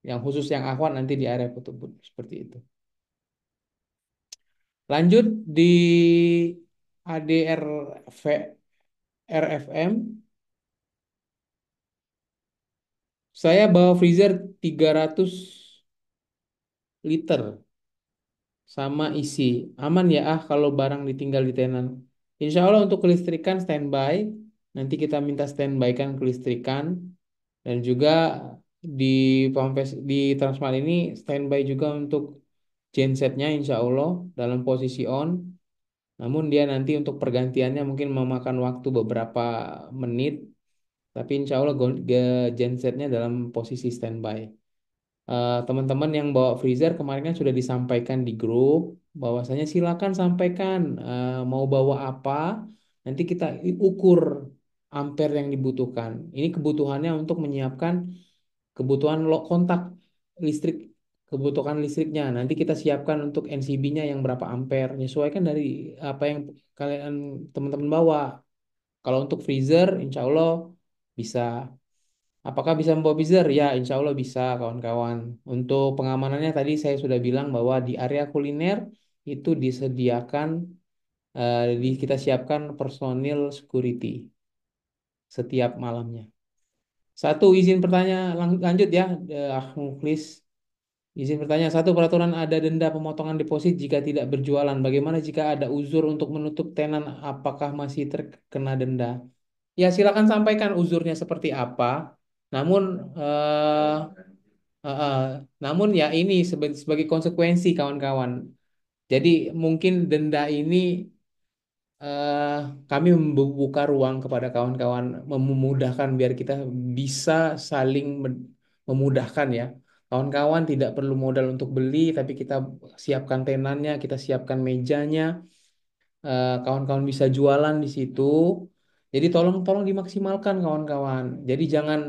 Speaker 1: Yang khusus yang akhwat nanti di area photo booth seperti itu. Lanjut di ADRV RFM, saya bawa freezer 300 liter sama isi. Aman ya kalau barang ditinggal di tenan. Insya Allah untuk kelistrikan standby. Nanti kita minta standby kan kelistrikan. Dan juga di di Transmart ini standby juga untuk gensetnya insya Allah dalam posisi on. Namun dia nanti untuk pergantiannya mungkin memakan waktu beberapa menit. Tapi insya Allah gensetnya dalam posisi standby. Teman-teman yang bawa freezer kemarin kan sudah disampaikan di grup bahwasanya silakan sampaikan mau bawa apa, nanti kita ukur ampere yang dibutuhkan. Ini kebutuhannya untuk menyiapkan kebutuhan kontak listrik kebutuhan listriknya. Nanti kita siapkan untuk NCB-nya yang berapa ampere. Menyesuaikan dari apa yang kalian teman-teman bawa. Kalau untuk freezer, insya Allah bisa. Apakah bisa membawa freezer? Ya, insya Allah bisa, kawan-kawan. Untuk pengamanannya tadi saya sudah bilang bahwa di area kuliner itu disediakan, kita siapkan personil security setiap malamnya. Satu, izin bertanya lanjut ya, Muklis. Izin bertanya, satu, peraturan ada denda pemotongan deposit jika tidak berjualan. Bagaimana jika ada uzur untuk menutup tenan? Apakah masih terkena denda? Ya, silakan sampaikan uzurnya seperti apa. Namun, eh, eh, eh, namun ya ini sebagai konsekuensi kawan-kawan. Jadi mungkin denda ini, eh, kami membuka ruang kepada kawan-kawan memudahkan biar kita bisa saling memudahkan ya. Kawan-kawan tidak perlu modal untuk beli, tapi kita siapkan tenannya, kita siapkan mejanya, kawan-kawan bisa jualan di situ. Jadi tolong dimaksimalkan kawan-kawan. Jadi jangan,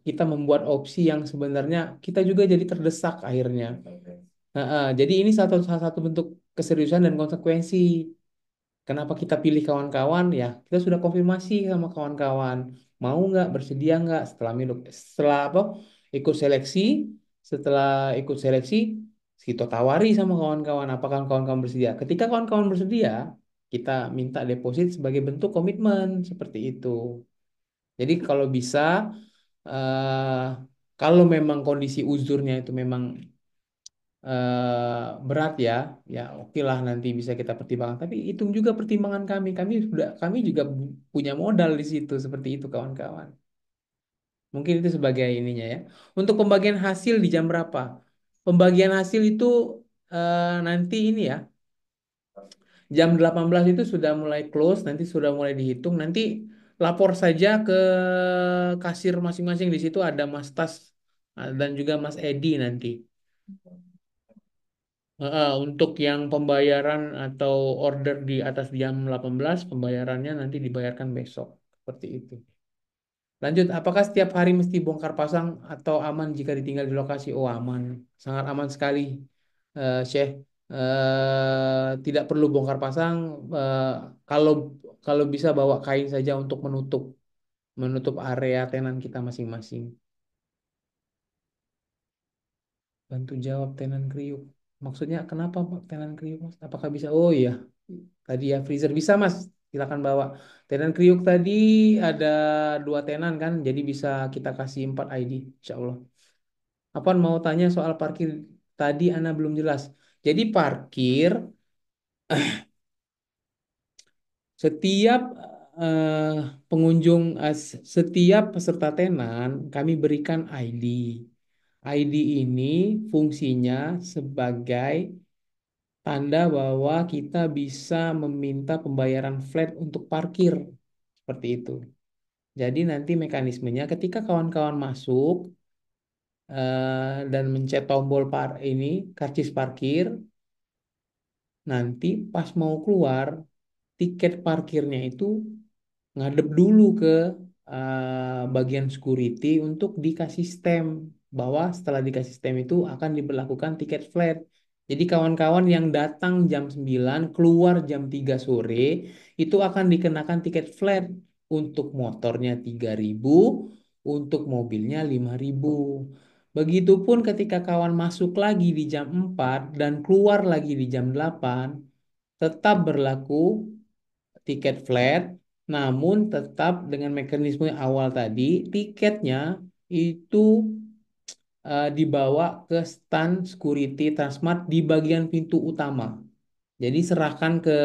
Speaker 1: kita membuat opsi yang sebenarnya kita juga jadi terdesak akhirnya. Jadi ini salah satu bentuk keseriusan dan konsekuensi. Kenapa kita pilih kawan-kawan? Ya, kita sudah konfirmasi sama kawan-kawan. Mau nggak, bersedia nggak setelah apa? Ikut seleksi, setelah ikut seleksi, kita tawari sama kawan-kawan. Apakah kawan-kawan bersedia? Ketika kawan-kawan bersedia, kita minta deposit sebagai bentuk komitmen seperti itu. Jadi kalau bisa, eh, kalau memang kondisi uzurnya itu memang, berat ya, ya oke lah nanti bisa kita pertimbangkan. Tapi hitung juga pertimbangan kami. Kami juga punya modal di situ seperti itu kawan-kawan. Mungkin itu sebagai ininya ya. Untuk pembagian hasil di jam berapa? Pembagian hasil itu, nanti ini ya, jam 18 itu sudah mulai close, nanti sudah mulai dihitung. Nanti lapor saja ke kasir masing-masing, di situ ada Mas Tas, dan juga Mas Edi nanti. Untuk yang pembayaran atau order di atas jam 18, pembayarannya nanti dibayarkan besok. Seperti itu. Lanjut, apakah setiap hari mesti bongkar pasang atau aman jika ditinggal di lokasi? Oh, aman. Sangat aman sekali, Syekh. Tidak perlu bongkar pasang. eh, kalau kalau bisa bawa kain saja untuk menutup area tenan kita masing-masing. Bantu jawab tenan kriuk. Maksudnya kenapa Pak, tenan kriuk, Mas? Apakah bisa? Oh iya, tadi ya freezer bisa Mas. Silakan bawa. Tenan kriuk tadi ada 2 tenan kan, jadi bisa kita kasih 4 ID, Insya Allah. Apa mau tanya soal parkir tadi? Ana belum jelas. Jadi parkir, setiap, eh, pengunjung, setiap peserta tenan kami berikan ID. ID ini fungsinya sebagai tanda bahwa kita bisa meminta pembayaran flat untuk parkir. Seperti itu. Jadi nanti mekanismenya ketika kawan-kawan masuk, dan mencet tombol karcis parkir, nanti pas mau keluar, tiket parkirnya itu ngadep dulu ke, bagian security untuk dikasih stem, bahwa setelah dikasih stem itu akan diberlakukan tiket flat. Jadi kawan-kawan yang datang jam 9 keluar jam 3 sore itu akan dikenakan tiket flat, untuk motornya 3.000, untuk mobilnya 5.000. Begitupun ketika kawan masuk lagi di jam 4 dan keluar lagi di jam 8, tetap berlaku tiket flat, namun tetap dengan mekanisme awal tadi, tiketnya itu, dibawa ke stand security Transmart di bagian pintu utama. Jadi serahkan ke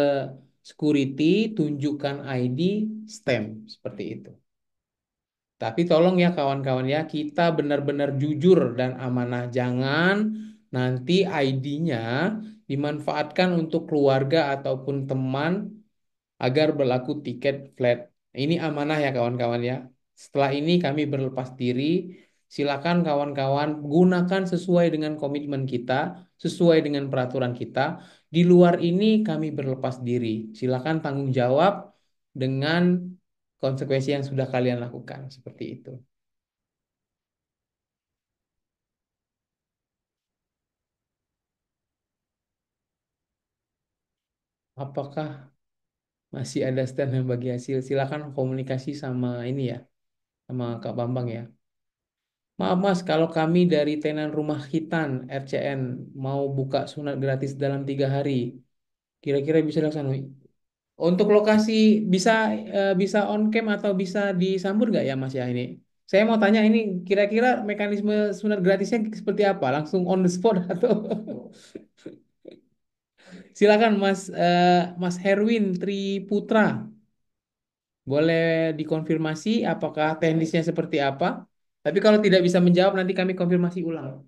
Speaker 1: security, tunjukkan ID, stamp, seperti itu. Tapi tolong ya kawan-kawan ya, kita benar-benar jujur dan amanah. Jangan nanti ID-nya dimanfaatkan untuk keluarga ataupun teman agar berlaku tiket flat. Ini amanah ya kawan-kawan ya. Setelah ini kami berlepas diri. Silakan kawan-kawan gunakan sesuai dengan komitmen kita, sesuai dengan peraturan kita. Di luar ini kami berlepas diri. Silakan tanggung jawab dengan konsekuensi yang sudah kalian lakukan. Seperti itu. Apakah masih ada stand yang bagi hasil? Silakan komunikasi sama ini ya, sama Kak Bambang ya. Maaf Mas, kalau kami dari tenan Rumah Khitan RCN mau buka sunat gratis dalam 3 hari, kira-kira bisa dilaksanakan? Untuk lokasi bisa bisa on cam atau bisa disambut nggak ya Mas ya ini? Saya mau tanya ini kira-kira mekanisme sunat gratisnya seperti apa? Langsung on the spot atau silakan Mas Herwin Triputra boleh dikonfirmasi apakah teknisnya seperti apa? Tapi kalau tidak bisa menjawab nanti kami konfirmasi ulang.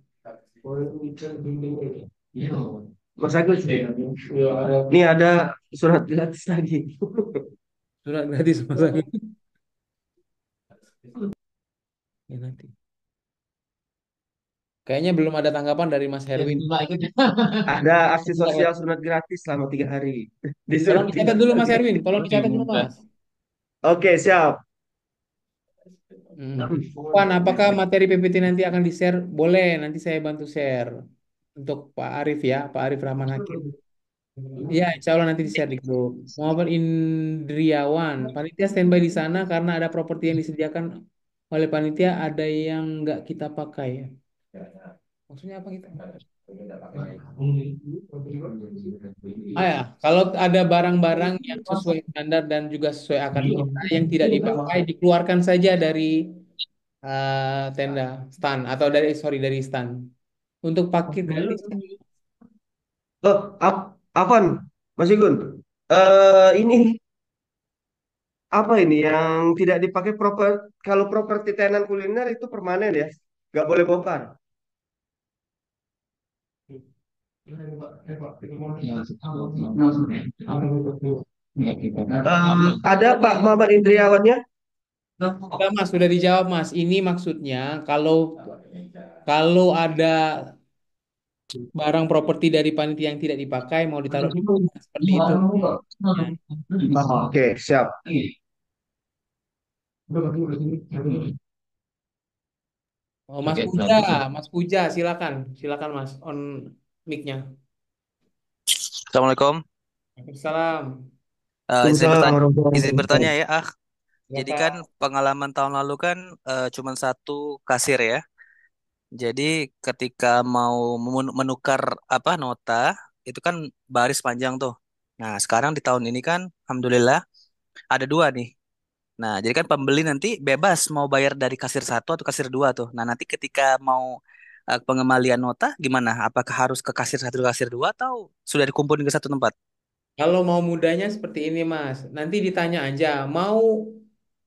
Speaker 3: Mas Agus, ini ada surat gratis lagi.
Speaker 1: Sunat gratis Mas Herwin. Ya, nanti. Kayaknya belum ada tanggapan dari Mas Herwin.
Speaker 3: Ada aksi sosial sunat gratis selama 3 hari.
Speaker 1: Tolong
Speaker 3: Disuruh
Speaker 1: dicatat
Speaker 3: tiga
Speaker 1: dulu Mas
Speaker 3: kali.
Speaker 1: Herwin, tolong dicatat dulu Mas.
Speaker 3: Oke, siap.
Speaker 1: Hmm. Pan, apakah materi PPT nanti akan di-share? Boleh, nanti saya bantu share. Untuk Pak Arif ya, Pak Arif Rahman Hakim. Iya, insya Allah nanti di-share di grup. Muhammad Indriawan, panitia standby di sana karena ada properti yang disediakan oleh panitia, ada yang nggak kita pakai ya. Maksudnya apa kita? Ah ya, kalau ada barang-barang yang sesuai standar dan juga sesuai akad kita yang tidak dipakai, dikeluarkan saja dari tenda stand atau dari stand. Untuk parkir gratis.
Speaker 3: Oh, Afan, Mas Igun. Ini apa ini yang tidak dipakai kalau properti tenan kuliner itu permanen ya, nggak boleh bongkar. Ada Pak Muhammad Indriawannya?
Speaker 1: Enggak, Mas, sudah dijawab Mas. Ini maksudnya kalau kalau ada barang properti dari panitia yang tidak dipakai mau ditaruh di mana, seperti itu. Ya.
Speaker 3: Oke, siap.
Speaker 1: Oh, Mas Puja, silakan, silakan Mas, on mic-nya.
Speaker 9: Assalamualaikum.
Speaker 1: Waalaikumsalam.
Speaker 9: Izin
Speaker 3: Waalaikumsalam
Speaker 9: bertanya,
Speaker 3: warahmatullahi
Speaker 9: izin bertanya
Speaker 3: wabarakatuh.
Speaker 9: ya. Jadi kan
Speaker 1: Silakan.
Speaker 9: pengalaman tahun lalu kan cuma satu kasir ya. Jadi ketika mau menukar apa nota itu kan baris panjang tuh. Nah sekarang di tahun ini kan, alhamdulillah ada dua nih. Nah jadi kan pembeli nanti bebas mau bayar dari kasir satu atau kasir dua tuh. Nah nanti ketika mau pengembalian nota gimana? Apakah harus ke kasir satu, kasir dua atau sudah dikumpulin ke satu tempat?
Speaker 1: Kalau mau mudahnya seperti ini Mas, nanti ditanya aja, mau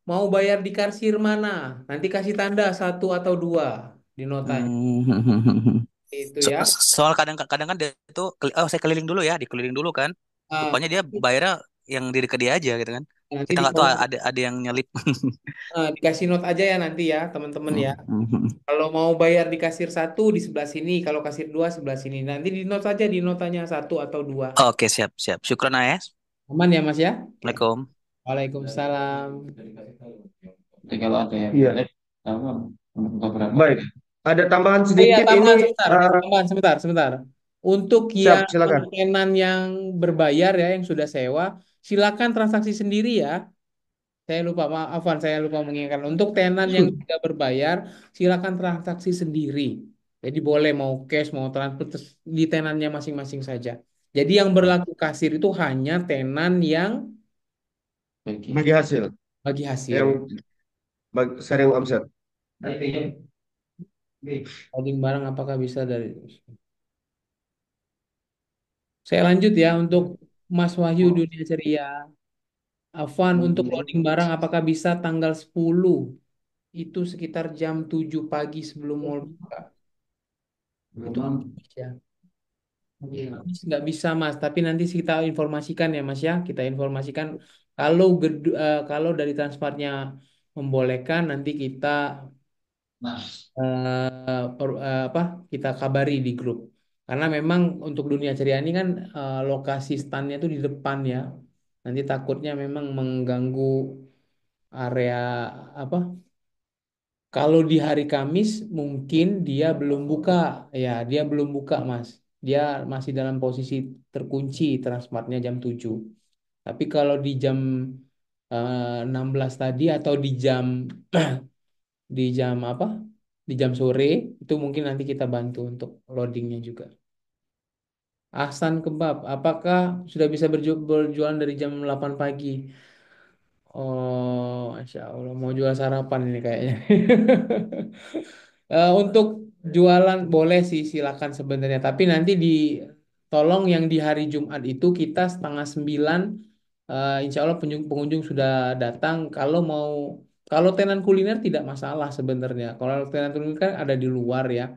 Speaker 1: mau bayar di kasir mana? Nanti kasih tanda satu atau dua di notanya.
Speaker 9: Hmm.
Speaker 1: Itu
Speaker 9: So-
Speaker 1: ya.
Speaker 9: soal kadang-kadang kan dia itu oh saya keliling dulu ya, dikeliling dulu kan.
Speaker 1: Ah,
Speaker 9: Rupanya dia bayarnya yang diri ke dia aja gitu kan.
Speaker 1: nanti
Speaker 9: Kita
Speaker 1: di
Speaker 9: nggak tahu ada yang nyelip.
Speaker 1: dikasih note aja ya nanti ya teman-teman ya.
Speaker 9: Hmm.
Speaker 1: Kalau mau bayar di kasir satu di sebelah sini, kalau kasir dua sebelah sini. Nanti di note saja di notanya satu atau dua.
Speaker 9: Oke, siap, siap. Syukran Ayes.
Speaker 1: Aman ya Mas ya?
Speaker 9: Assalamualaikum.
Speaker 1: Waalaikumsalam.
Speaker 3: Jadi kalau ada yang iya. Baik, ada tambahan
Speaker 1: Oh iya,
Speaker 3: sedikit ini.
Speaker 1: tambahan sebentar. Tambahan sebentar. Untuk
Speaker 3: Siap,
Speaker 1: yang
Speaker 3: silakan.
Speaker 1: tenan yang berbayar ya, yang sudah sewa, silakan transaksi sendiri ya. Saya lupa, maafan, saya lupa mengingatkan. Untuk tenan yang tidak berbayar, silakan transaksi sendiri. Jadi boleh mau cash, mau transfer di tenannya masing-masing saja. Jadi yang berlaku kasir itu hanya tenan yang
Speaker 3: Bagi hasil
Speaker 1: bagi hasil.
Speaker 3: yang sharing omset.
Speaker 1: Loading barang apakah bisa dari... Saya lanjut ya untuk Mas Wahyu Dunia Ceria. Afan untuk loading barang apakah bisa tanggal 10? Itu sekitar jam 7 pagi sebelum mall buka. Itu ya. Nggak bisa Mas, tapi nanti kita informasikan ya Mas ya. Kita informasikan kalau dari Transmartnya membolehkan nanti kita apa kita kabari di grup. Karena memang untuk Dunia Ceria ini kan lokasi standnya itu di depan ya. Nanti takutnya memang mengganggu area apa? Kalau di hari Kamis mungkin dia belum buka, ya dia belum buka Mas. dia masih dalam posisi terkunci Transmartnya jam 7. Tapi kalau di jam 16 tadi atau di jam apa? Di jam sore itu mungkin nanti kita bantu untuk loadingnya juga. Ahsan Kebab, apakah sudah bisa berjualan dari jam 8 pagi? Oh, Masya Allah, mau jual sarapan ini kayaknya. Untuk jualan boleh sih, silakan sebenarnya. Tapi nanti tolong yang di hari Jumat itu kita setengah 9, insya Allah pengunjung sudah datang. Kalau tenan kuliner tidak masalah sebenarnya. Kalau tenan kuliner kan ada di luar ya.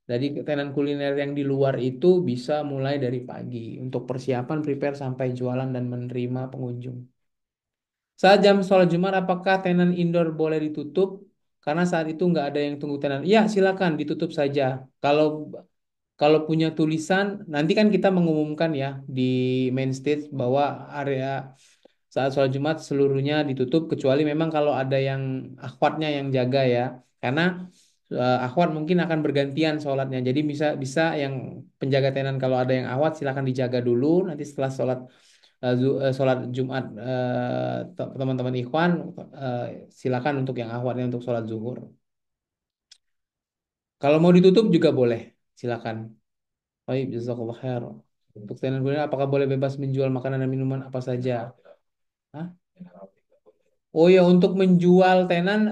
Speaker 1: Jadi tenan kuliner yang di luar itu bisa mulai dari pagi untuk persiapan prepare sampai jualan dan menerima pengunjung. Saat jam sholat Jumat, apakah tenan indoor boleh ditutup? Karena saat itu nggak ada yang tunggu tenan. Ya, silakan ditutup saja. Kalau kalau punya tulisan, nanti kan kita mengumumkan ya di main stage bahwa area saat sholat Jumat seluruhnya ditutup kecuali memang kalau ada yang akhwatnya yang jaga ya. Karena akhwat mungkin akan bergantian sholatnya. Jadi bisa bisa yang penjaga tenan kalau ada yang akhwat silakan dijaga dulu. Nanti setelah sholat Jumat teman-teman ikhwan eh, silakan untuk yang akhwatnya untuk sholat zuhur. Kalau mau ditutup juga boleh, silakan. Baik, jazakallah khair. Untuk tenan kuliner, apakah boleh bebas menjual makanan dan minuman apa saja? Hah? Oh ya, untuk menjual tenan,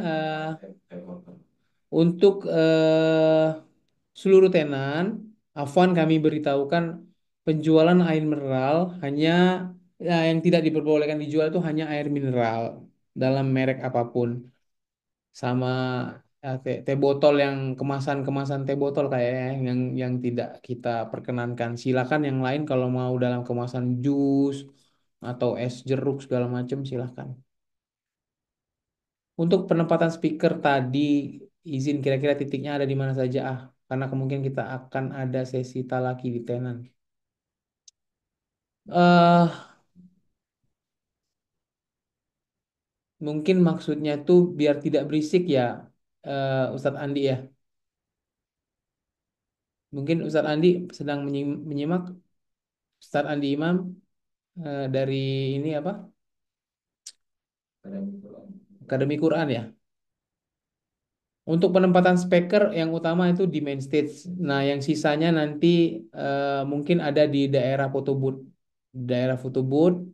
Speaker 1: untuk seluruh tenan, Afwan kami beritahukan penjualan air mineral hanya yang tidak diperbolehkan dijual itu hanya air mineral dalam merek apapun. Sama teh botol yang kemasan teh botol kayaknya yang tidak kita perkenankan. Silakan yang lain kalau mau dalam kemasan jus atau es jeruk segala macam silakan. Untuk penempatan speaker tadi izin kira-kira titiknya ada di mana saja karena kemungkinan kita akan ada sesi talaki di tenan. eh Mungkin maksudnya tuh biar tidak berisik ya, Ustadz Andi ya. Mungkin Ustadz Andi sedang menyimak Ustadz Andi Imam dari ini apa? Akademi Quran ya. Untuk penempatan speaker yang utama itu di main stage. Nah, yang sisanya nanti mungkin ada di daerah foto booth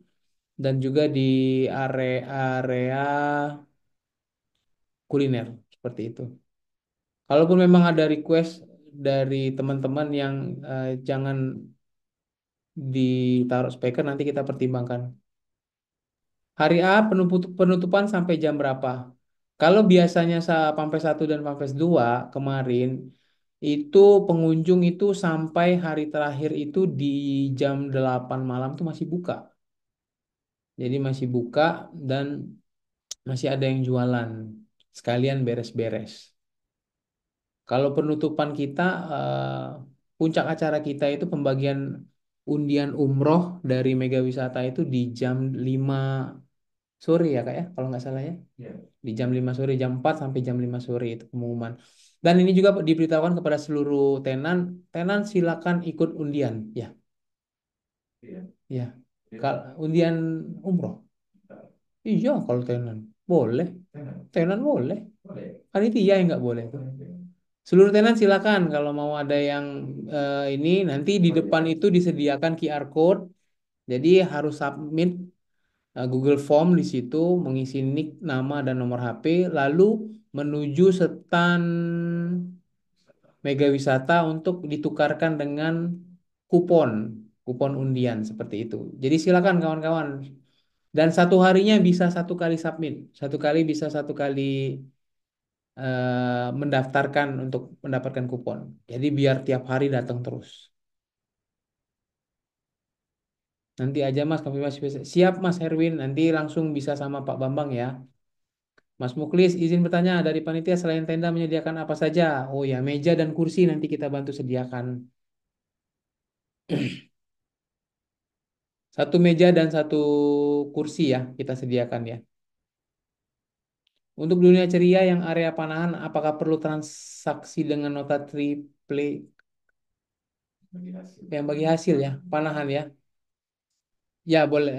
Speaker 1: dan juga di area kuliner seperti itu. Kalaupun memang ada request dari teman-teman yang jangan ditaruh speaker, nanti kita pertimbangkan. Hari A penutupan sampai jam berapa? Kalau biasanya Pampes 1 dan Pampes 2 kemarin itu pengunjung itu sampai hari terakhir itu di jam 8 malam tuh masih buka. Jadi masih buka dan masih ada yang jualan. Sekalian beres-beres. Kalau penutupan kita puncak acara kita itu pembagian undian umroh dari Mega Wisata itu di jam 5 sore ya Kak ya, kalau nggak salah ya. Di jam 5 sore, jam 4 sampai jam 5 sore itu pengumuman. Dan ini juga diberitahukan kepada seluruh tenan, tenan silakan ikut undian, ya. Ya. Undian umroh. Iya, kalau tenan boleh. Tenan boleh. Panitia yang nggak boleh tuh. Seluruh tenan silakan kalau mau ada yang ini nanti di depan itu disediakan QR code. Jadi harus submit Google Form di situ, mengisi nick, nama dan nomor HP, lalu menuju stand Mega Wisata untuk ditukarkan dengan kupon, kupon undian seperti itu. Jadi silakan kawan-kawan. Dan satu harinya bisa satu kali submit, satu kali mendaftarkan untuk mendapatkan kupon. Jadi biar tiap hari datang terus. Nanti aja Mas konfirmasi. Siap Mas Herwin, nanti langsung bisa sama Pak Bambang ya. Mas Muklis, izin bertanya, dari panitia selain tenda menyediakan apa saja? Oh ya, meja dan kursi nanti kita bantu sediakan. Satu meja dan satu kursi ya, kita sediakan ya. Untuk dunia ceria yang area panahan, apakah perlu transaksi dengan nota triple? Yang bagi hasil ya, panahan ya. Ya boleh.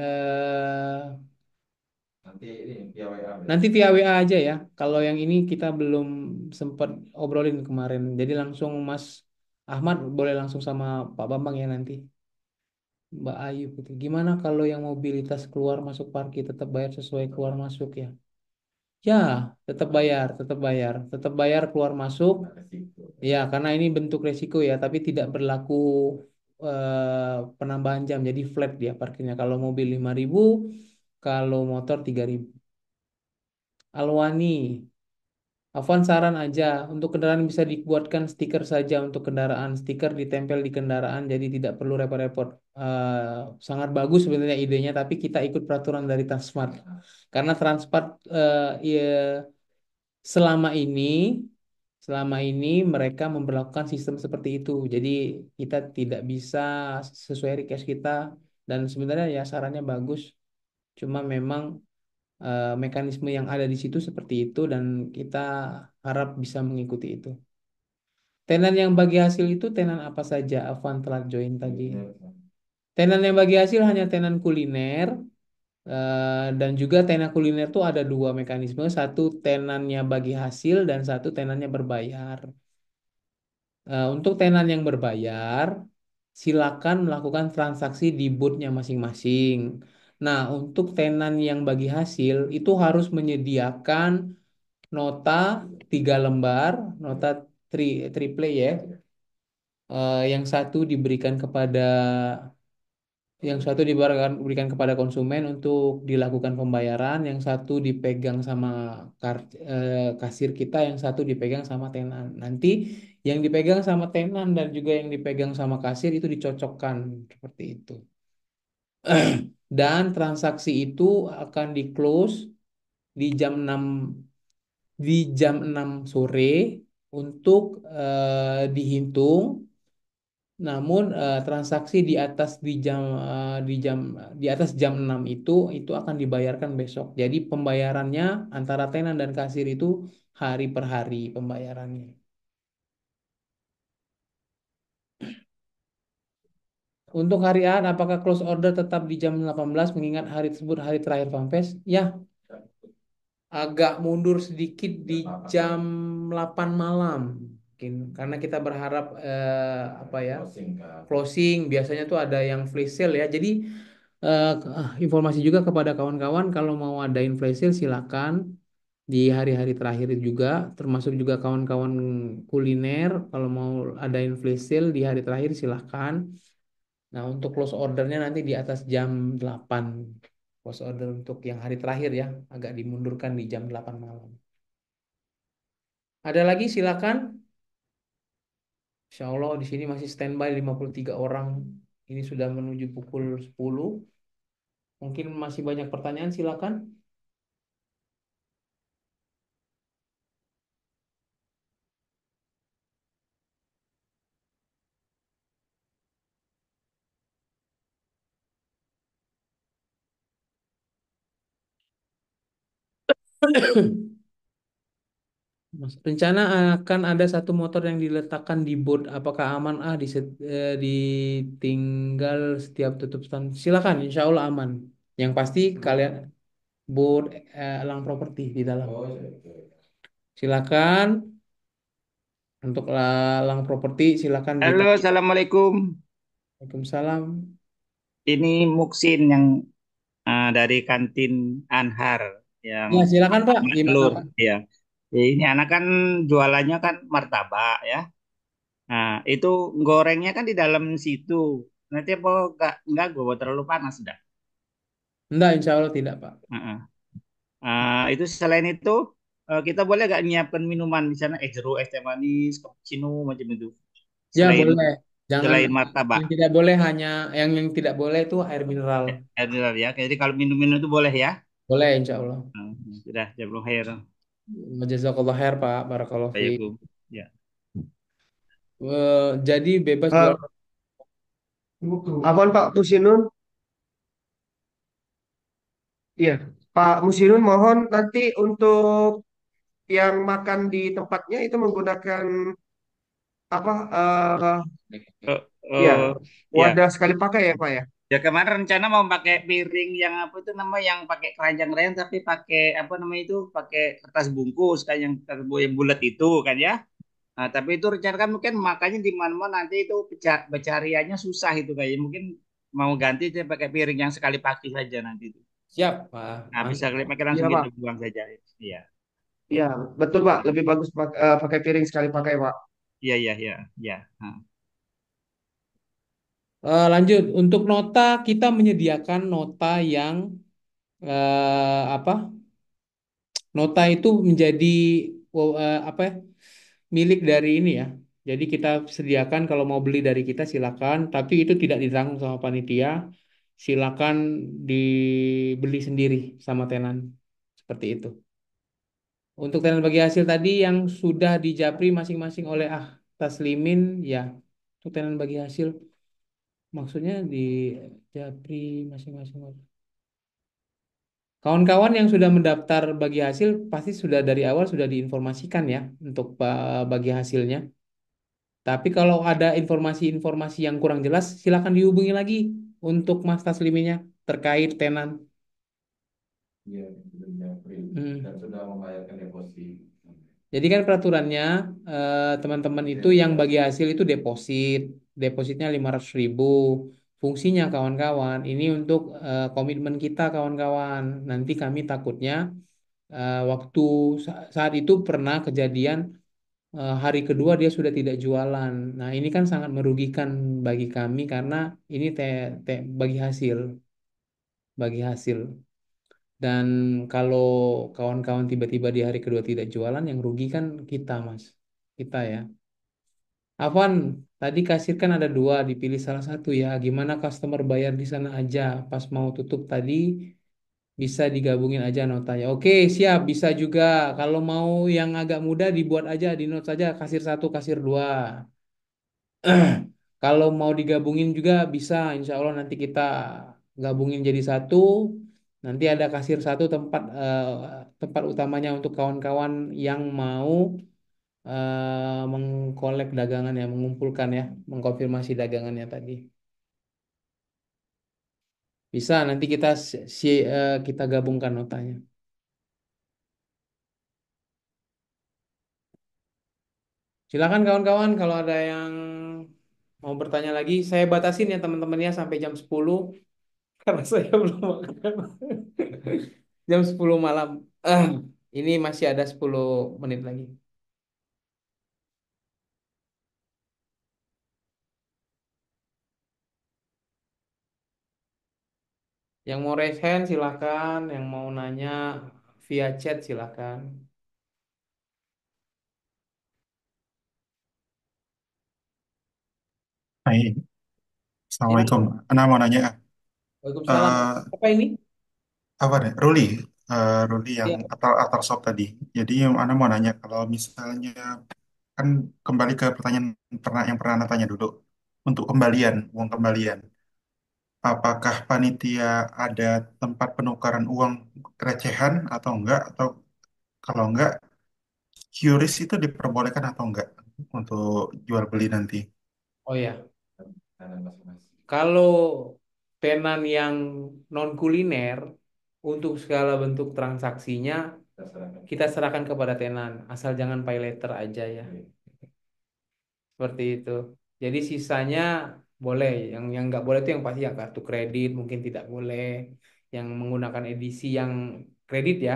Speaker 1: Nanti via WA aja ya. Kalau yang ini kita belum sempat obrolin kemarin. Jadi langsung Mas Ahmad boleh langsung sama Pak Bambang ya nanti. Mbak Ayu gitu. Gimana kalau yang mobilitas keluar masuk parkir tetap bayar sesuai keluar masuk ya? Ya, tetap bayar keluar masuk. Ya, karena ini bentuk resiko ya, tapi tidak berlaku penambahan jam. Jadi flat dia parkirnya. Kalau mobil 5.000, kalau motor 3.000. Alwani, Afwan saran aja, untuk kendaraan bisa dibuatkan stiker saja untuk kendaraan. Stiker ditempel di kendaraan, jadi tidak perlu repot-repot. Sangat bagus sebenarnya idenya, tapi kita ikut peraturan dari Transmart. Karena Transmart ya, selama ini, selama ini mereka memperlakukan sistem seperti itu. Jadi kita tidak bisa sesuai request kita. Dan sebenarnya ya sarannya bagus. Cuma memang mekanisme yang ada di situ seperti itu dan kita harap bisa mengikuti itu. Tenan yang bagi hasil itu tenan apa saja? Afwan telat join tadi. Tenan yang bagi hasil hanya tenan kuliner dan juga tenan kuliner itu ada dua mekanisme. Satu tenannya bagi hasil dan satu tenannya berbayar. Untuk tenan yang berbayar, silakan melakukan transaksi di boothnya masing-masing. Nah, untuk tenan yang bagi hasil itu harus menyediakan nota 3 lembar, nota triple ya. Yang satu diberikan kepada diberikan kepada konsumen untuk dilakukan pembayaran, yang satu dipegang sama kasir kita, yang satu dipegang sama tenan. Nanti yang dipegang sama tenan dan juga yang dipegang sama kasir itu dicocokkan seperti itu. Dan transaksi itu akan di-close di jam 6 sore untuk dihitung. Namun transaksi di atas jam 6 itu akan dibayarkan besok. Jadi pembayarannya antara tenan dan kasir itu hari per hari pembayarannya. Untuk hari A, apakah close order tetap di jam 18 mengingat hari tersebut hari terakhir Fanfest? Ya, agak mundur sedikit di jam 8 malam mungkin karena kita berharap apa ya closing biasanya tuh ada yang flash sale ya jadi informasi juga kepada kawan-kawan kalau mau adain flash sale silakan di hari-hari terakhir juga termasuk juga kawan-kawan kuliner kalau mau adain flash sale di hari terakhir silakan. Nah, untuk close ordernya nanti di atas jam 8. Close order untuk yang hari terakhir ya, agak dimundurkan di jam 8 malam. Ada lagi silakan. Insya Allah di sini masih standby 53 orang. Ini sudah menuju pukul 10. Mungkin masih banyak pertanyaan silakan. Mas, rencana akan ada satu motor yang diletakkan di booth. Apakah aman? Ditinggal setiap tutup stand. Silakan, insya Allah aman. Yang pasti kalian booth Elang Property di dalam. Silakan untuk Elang Property silakan
Speaker 10: Halo, Assalamualaikum.
Speaker 1: Waalaikumsalam.
Speaker 10: Ini Muksin yang dari kantin Anhar yang
Speaker 1: Ya, silakan Pak. Gimana
Speaker 10: telur.
Speaker 1: Pak?
Speaker 10: Ya. Ini anak kan jualannya kan martabak ya. Nah, itu gorengnya kan di dalam situ. Nanti apa enggak gue terlalu panas dah.
Speaker 1: Enggak, insya Allah tidak Pak.
Speaker 10: Heeh. Itu selain itu kita boleh gak nyiapkan minuman misalnya es jeruk, es teh manis, cappuccino macam itu.
Speaker 1: Ya
Speaker 10: Selain
Speaker 1: boleh. Jangan
Speaker 10: selain martabak.
Speaker 1: yang tidak boleh hanya yang tidak boleh itu air mineral.
Speaker 10: Ya. Jadi kalau minum-minum itu boleh ya.
Speaker 1: Boleh insya Allah.
Speaker 10: Sudah, jazakallahu khair.
Speaker 1: Jazakallah khair Pak. Barakallahu fi.
Speaker 10: Baik, ya.
Speaker 1: Jadi bebas
Speaker 3: Eh,
Speaker 1: jual.
Speaker 3: Apaan Pak Musinun? Iya, Pak Musinun mohon nanti untuk yang makan di tempatnya itu menggunakan apa Iya,
Speaker 10: Oh, ya.
Speaker 3: wadah sekali pakai ya Pak ya.
Speaker 10: Ya kemarin rencana mau pakai piring yang apa itu namanya yang pakai keranjang lain tapi pakai apa namanya itu pakai kertas bungkus kan yang yang bulat itu kan ya. Nah, tapi itu rencana kan mungkin makanya di mana-mana nanti itu pencariannya susah itu kayak mungkin mau ganti dia pakai piring yang sekali pakai saja nanti itu.
Speaker 1: Siap, Pak.
Speaker 10: Nah, bisa sekali
Speaker 1: Mantap.
Speaker 10: pakai
Speaker 3: Iya
Speaker 10: langsung kita
Speaker 3: Pak.
Speaker 10: buang saja. Iya.
Speaker 3: Iya, betul Pak. Lebih bagus pakai piring sekali pakai Pak.
Speaker 10: Iya, iya, iya, iya. Nah.
Speaker 1: Lanjut, untuk nota kita menyediakan nota yang apa? Nota itu menjadi apa ya? Milik dari ini ya. Jadi kita sediakan kalau mau beli dari kita silakan, tapi itu tidak ditanggung sama panitia. Silakan dibeli sendiri sama tenan. Seperti itu. Untuk tenan bagi hasil tadi yang sudah dijapri masing-masing oleh Taslimin, ya. Untuk tenan bagi hasil maksudnya dijapri masing-masing. Kawan-kawan yang sudah mendaftar bagi hasil pasti sudah dari awal sudah diinformasikan ya untuk bagi hasilnya. Tapi kalau ada informasi-informasi yang kurang jelas, silakan dihubungi lagi untuk Mas Tasliminya terkait tenan. Iya, sudah japri dan sudah membayarkan deposit. Jadi kan peraturannya teman-teman itu yang bagi hasil itu deposit, depositnya 500.000. Fungsinya kawan-kawan, ini untuk komitmen kita kawan-kawan. Nanti kami takutnya waktu saat itu pernah kejadian hari kedua dia sudah tidak jualan. Nah, ini kan sangat merugikan bagi kami karena ini bagi hasil, bagi hasil. Dan kalau kawan-kawan tiba-tiba di hari kedua tidak jualan, yang rugi kan kita, Mas. Kita ya. Afwan, tadi kasir kan ada dua, dipilih salah satu ya. Gimana customer bayar di sana aja? Pas mau tutup tadi, bisa digabungin aja notanya. Oke, siap. Bisa juga. Kalau mau yang agak mudah, dibuat aja, di note saja. Kasir satu, kasir dua. Kalau mau digabungin juga bisa, insya Allah nanti kita gabungin jadi satu. Nanti ada kasir satu tempat utamanya untuk kawan-kawan yang mau mengkolek dagangan ya, mengumpulkan ya, mengkonfirmasi dagangannya tadi. Bisa nanti kita gabungkan notanya. Silakan kawan-kawan kalau ada yang mau bertanya lagi, saya batasin ya teman-temannya sampai jam 10 karena saya belum makan. Jam 10 malam. Ah, ini masih ada 10 menit lagi. Yang mau raise hand silakan, yang mau nanya via chat silakan.
Speaker 4: Hai,
Speaker 1: Ya,
Speaker 4: Assalamualaikum. Ana mau nanya,
Speaker 1: Waalaikumsalam.
Speaker 4: eh
Speaker 1: Apa ini?
Speaker 4: apa nih, Ruli, Ruli yang
Speaker 1: Ya.
Speaker 4: atar shop tadi. Jadi yang Ana mau nanya, kalau misalnya kan kembali ke pertanyaan yang pernah Ana tanya dulu, untuk kembalian, uang kembalian. Apakah panitia ada tempat penukaran uang recehan atau enggak? Atau kalau enggak, QRIS itu diperbolehkan atau enggak untuk jual beli nanti?
Speaker 1: Oh ya. Kalau tenan yang non kuliner untuk segala bentuk transaksinya kita serahkan kepada tenan, asal jangan pay later aja ya. Seperti itu. Jadi sisanya boleh, yang nggak boleh itu yang pasti yang kartu kredit mungkin tidak boleh, yang menggunakan edisi yang kredit ya.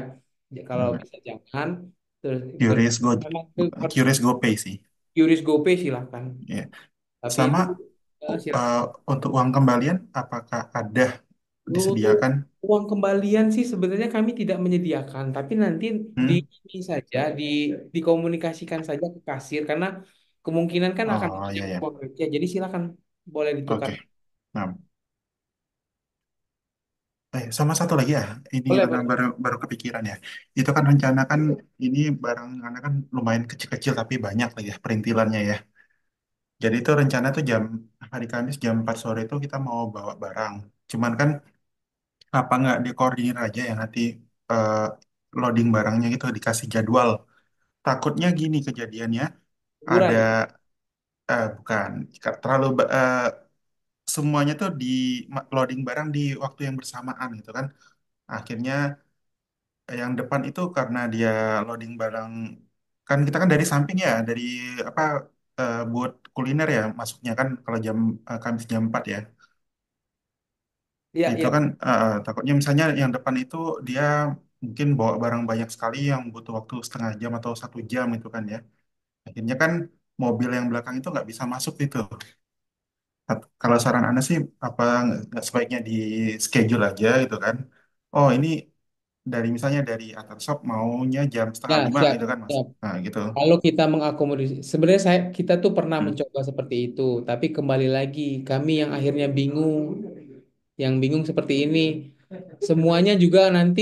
Speaker 1: Kalau
Speaker 4: Enggak.
Speaker 1: bisa jangan. Terus
Speaker 4: QRIS Go,
Speaker 1: memang
Speaker 4: QRIS GoPay sih.
Speaker 1: QRIS GoPay silahkan.
Speaker 4: Ya.
Speaker 1: Tapi
Speaker 4: Sama
Speaker 1: itu
Speaker 4: uh,
Speaker 1: silakan.
Speaker 4: untuk uang kembalian, apakah ada
Speaker 1: Untuk
Speaker 4: disediakan?
Speaker 1: uang kembalian sih sebenarnya kami tidak menyediakan, tapi nanti di
Speaker 4: Hmm?
Speaker 1: ini saja dikomunikasikan saja ke kasir karena kemungkinan kan akan
Speaker 4: Oh
Speaker 1: ada
Speaker 4: ya ya,
Speaker 1: uang receh. Jadi silakan boleh ditukar.
Speaker 4: oke. Nah, sama satu lagi ya, ini
Speaker 1: Boleh,
Speaker 4: anak
Speaker 1: boleh.
Speaker 4: baru baru kepikiran ya. Itu kan rencana kan ini barang anak kan lumayan kecil-kecil tapi banyak lah ya perintilannya ya. Jadi itu rencana tuh hari Kamis jam 4 sore itu kita mau bawa barang. Cuman kan apa nggak dikoordinir aja ya nanti eh, loading barangnya gitu dikasih jadwal. Takutnya gini kejadiannya ada
Speaker 1: Liburan.
Speaker 4: Bukan. Terlalu semuanya tuh di loading barang di waktu yang bersamaan gitu kan. Akhirnya yang depan itu karena dia loading barang kan kita kan dari samping ya, dari apa buat kuliner ya masuknya kan kalau jam Kamis jam 4 ya.
Speaker 1: Iya,
Speaker 4: Itu
Speaker 1: iya.
Speaker 4: kan takutnya misalnya yang depan itu dia mungkin bawa barang banyak sekali yang butuh waktu setengah jam atau 1 jam itu kan ya. Akhirnya kan mobil yang belakang itu nggak bisa masuk itu. Kalau saran Anda sih apa nggak sebaiknya di schedule aja gitu kan. Oh ini dari misalnya dari Atar Shop maunya jam setengah
Speaker 1: Ya,
Speaker 4: lima
Speaker 1: siap,
Speaker 4: gitu kan mas.
Speaker 1: siap.
Speaker 4: Nah gitu.
Speaker 1: Kalau kita mengakomodasi, sebenarnya kita tuh pernah
Speaker 4: Hmm.
Speaker 1: mencoba seperti itu, tapi kembali lagi kami yang akhirnya bingung, yang bingung seperti ini. Semuanya juga nanti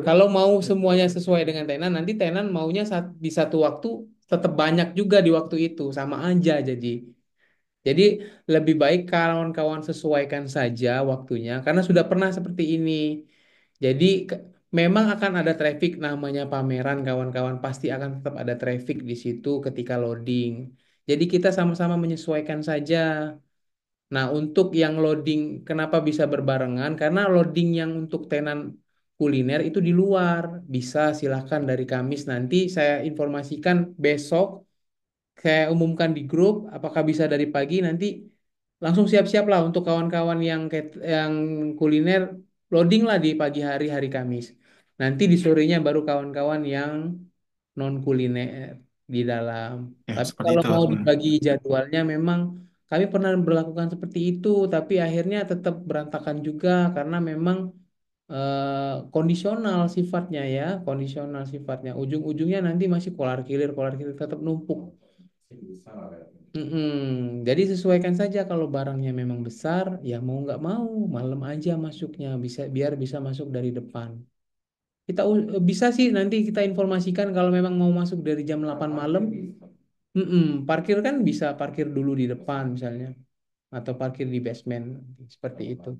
Speaker 1: kalau mau semuanya sesuai dengan tenan, nanti tenan maunya di satu waktu tetap banyak juga di waktu itu, sama aja jadi. Jadi lebih baik kawan-kawan sesuaikan saja waktunya karena sudah pernah seperti ini. Jadi memang akan ada traffic namanya pameran kawan-kawan pasti akan tetap ada traffic di situ ketika loading. Jadi kita sama-sama menyesuaikan saja. Nah, untuk yang loading kenapa bisa berbarengan? Karena loading yang untuk tenan kuliner itu di luar. Bisa silahkan dari Kamis nanti saya informasikan besok saya umumkan di grup apakah bisa dari pagi nanti langsung siap-siap lah untuk kawan-kawan yang kuliner loading lah di pagi hari hari Kamis. Nanti di sorenya baru kawan-kawan yang non kuliner di dalam.
Speaker 4: Ya
Speaker 1: Tapi
Speaker 4: seperti
Speaker 1: kalau
Speaker 4: itu.
Speaker 1: mau
Speaker 4: Hmm.
Speaker 1: dibagi jadwalnya memang kami pernah berlakukan seperti itu, tapi akhirnya tetap berantakan juga karena memang kondisional sifatnya ya, kondisional sifatnya. Ujung-ujungnya nanti masih kolar kilir tetap numpuk. Jadi sesuaikan saja kalau barangnya memang besar, ya mau nggak mau malam aja masuknya bisa biar bisa masuk dari depan. Bisa sih nanti kita informasikan kalau memang mau masuk dari jam 8 malam. Parkir kan bisa parkir dulu di depan misalnya atau parkir di basement seperti itu.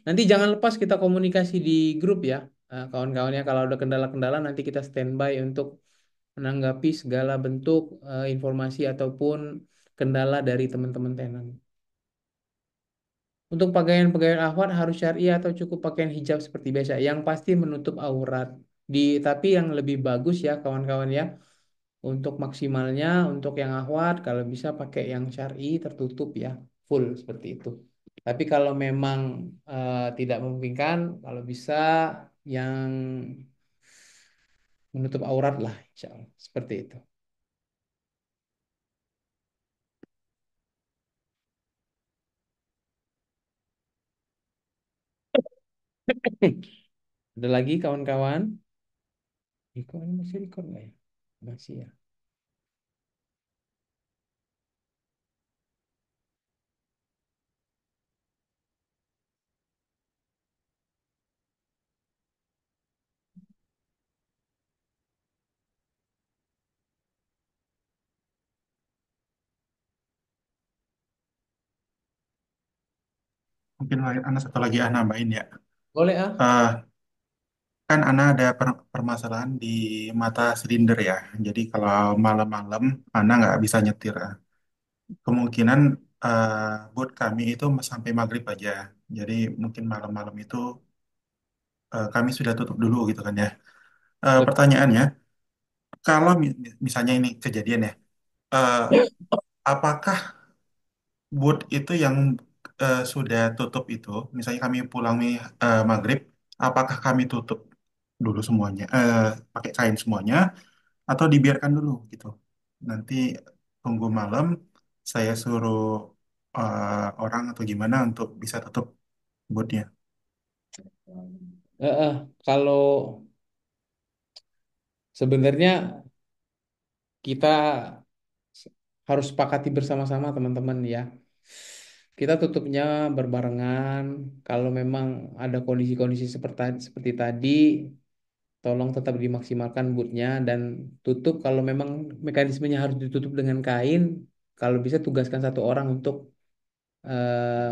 Speaker 1: Nanti jangan lepas kita komunikasi di grup ya, kawan-kawannya. Kalau ada kendala-kendala nanti kita standby untuk menanggapi segala bentuk informasi ataupun kendala dari teman-teman tenan. Untuk pakaian-pakaian akhwat harus syariah atau cukup pakaian hijab seperti biasa, yang pasti menutup aurat. Tapi yang lebih bagus ya kawan-kawan ya, untuk maksimalnya untuk yang akhwat kalau bisa pakai yang syar'i tertutup ya, full seperti itu. Tapi kalau memang tidak memungkinkan, kalau bisa yang menutup aurat lah, insya Allah. Seperti itu. Ada lagi kawan-kawan? Ini masih record nggak ya? Masih ya.
Speaker 4: Mungkin Anda satu lagi nambahin ya.
Speaker 1: Boleh ah.
Speaker 4: Eh, kan Ana ada permasalahan di mata silinder ya. Jadi kalau malam-malam Ana nggak bisa nyetir. Kemungkinan boot kami itu sampai maghrib aja. Jadi mungkin malam-malam itu kami sudah tutup dulu gitu kan ya. Pertanyaannya, kalau misalnya ini kejadian ya, eh, apakah boot itu yang sudah tutup itu, misalnya kami pulang maghrib, apakah kami tutup dulu semuanya, pakai kain semuanya, atau dibiarkan dulu gitu? Nanti tunggu malam, saya suruh orang atau gimana untuk bisa tutup bootnya.
Speaker 1: Kalau sebenarnya kita harus sepakati bersama-sama teman-teman ya. Kita tutupnya berbarengan. Kalau memang ada kondisi-kondisi seperti tadi, tolong tetap dimaksimalkan bootnya dan tutup kalau memang mekanismenya harus ditutup dengan kain. Kalau bisa tugaskan satu orang untuk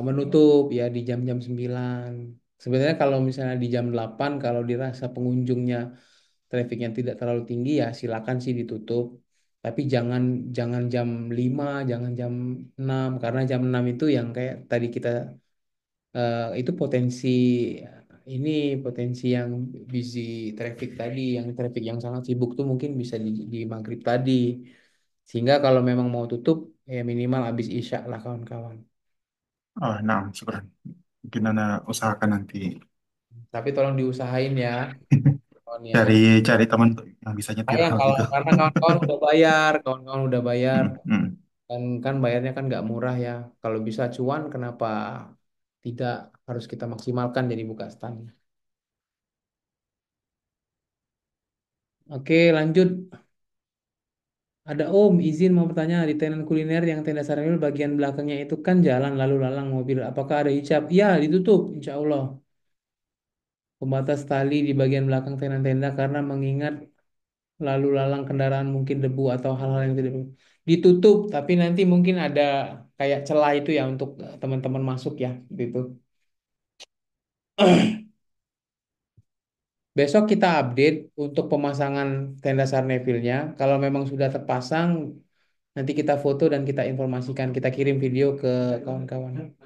Speaker 1: menutup ya di jam-jam 9. Sebenarnya kalau misalnya di jam 8 kalau dirasa pengunjungnya trafiknya tidak terlalu tinggi ya silakan sih ditutup. Tapi jangan jangan jam 5, jangan jam 6 karena jam 6 itu yang kayak tadi kita itu ini potensi yang busy traffic tadi, yang traffic yang sangat sibuk tuh mungkin bisa di maghrib tadi. Sehingga kalau memang mau tutup ya minimal habis isya lah kawan-kawan.
Speaker 4: Oh, nah, syukur. Mungkin Ana usahakan nanti
Speaker 1: Tapi tolong diusahain ya, kawan ya.
Speaker 4: cari cari teman tuh yang bisa nyetir
Speaker 1: Sayang
Speaker 4: hal
Speaker 1: kalau
Speaker 4: gitu.
Speaker 1: karena kawan-kawan udah bayar, kan kan bayarnya kan nggak murah ya. Kalau bisa cuan, kenapa tidak harus kita maksimalkan jadi buka stand. Oke, lanjut. Ada Om, izin mau bertanya di tenan kuliner yang tenda Saramil bagian belakangnya itu kan jalan lalu lalang mobil. Apakah ada hijab? Iya, ditutup, insya Allah. Pembatas tali di bagian belakang tenda-tenda karena mengingat lalu lalang kendaraan mungkin debu atau hal-hal yang tidak ditutup. Tapi nanti mungkin ada kayak celah itu ya untuk teman-teman masuk ya, gitu. Besok kita update untuk pemasangan tenda Sarneville-nya. Kalau memang sudah terpasang, nanti kita foto dan kita informasikan, kita kirim video ke kawan-kawan.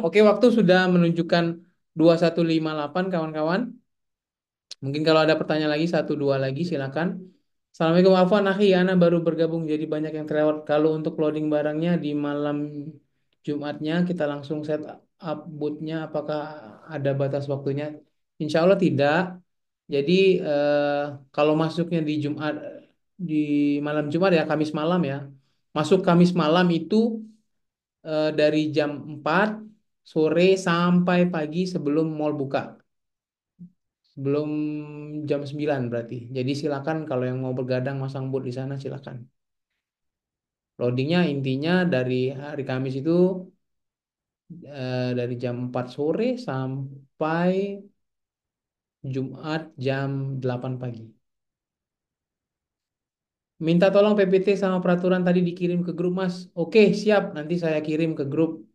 Speaker 1: Oke, waktu sudah menunjukkan 2158 kawan-kawan. Mungkin kalau ada pertanyaan lagi, satu dua lagi silakan. Assalamualaikum Afwan, Akhi, Ana baru bergabung jadi banyak yang terlewat. Kalau untuk loading barangnya di malam Jumatnya kita langsung set up bootnya, apakah ada batas waktunya? Insya Allah tidak. Jadi kalau masuknya di di malam Jumat ya Kamis malam ya. Masuk Kamis malam itu dari jam 4 sore sampai pagi sebelum mall buka. Sebelum jam 9 berarti. Jadi silakan kalau yang mau bergadang masang booth di sana silakan. Loadingnya intinya dari hari Kamis itu dari jam 4 sore sampai Jumat jam 8 pagi. Minta tolong PPT sama peraturan tadi dikirim ke grup Mas. Oke, siap. Nanti saya kirim ke grup.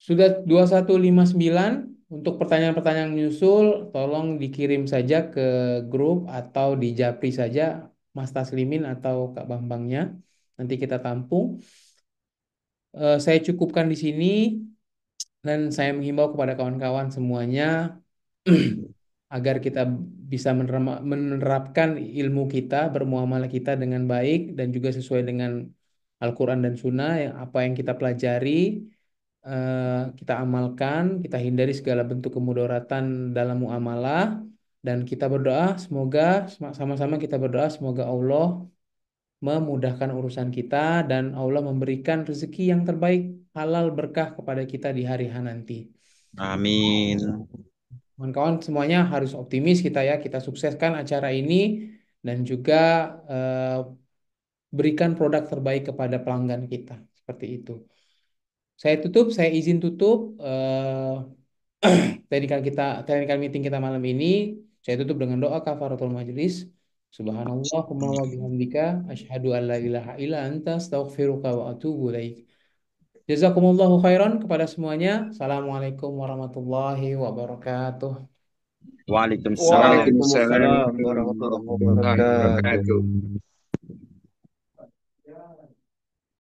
Speaker 1: Sudah 2159 untuk pertanyaan-pertanyaan menyusul, tolong dikirim saja ke grup atau di Japri saja Mas Taslimin atau Kak Bambangnya. Nanti kita tampung. Saya cukupkan di sini dan saya menghimbau kepada kawan-kawan semuanya agar kita bisa menerapkan ilmu kita, bermuamalah kita dengan baik dan juga sesuai dengan Al-Quran dan Sunnah yang apa yang kita pelajari kita amalkan, kita hindari segala bentuk kemudaratan dalam muamalah dan kita berdoa semoga sama-sama kita berdoa semoga Allah memudahkan urusan kita dan Allah memberikan rezeki yang terbaik halal berkah kepada kita di hari H nanti.
Speaker 11: Amin.
Speaker 1: Kawan-kawan semuanya harus optimis kita ya, kita sukseskan acara ini dan juga berikan produk terbaik kepada pelanggan kita. Seperti itu. Saya izin tutup teknikal meeting kita malam ini. Saya tutup dengan doa kafaratul majlis. Subhanallah wa bihamdika asyhadu an la ilaha illa anta astaghfiruka wa atubu ilaik. Jazakumullahu khairan kepada semuanya. Assalamualaikum warahmatullahi wabarakatuh.
Speaker 11: Waalaikumsalam
Speaker 3: Waalaikumsalam warahmatullahi
Speaker 11: warahmatullahi
Speaker 3: wabarakatuh.
Speaker 11: wabarakatuh.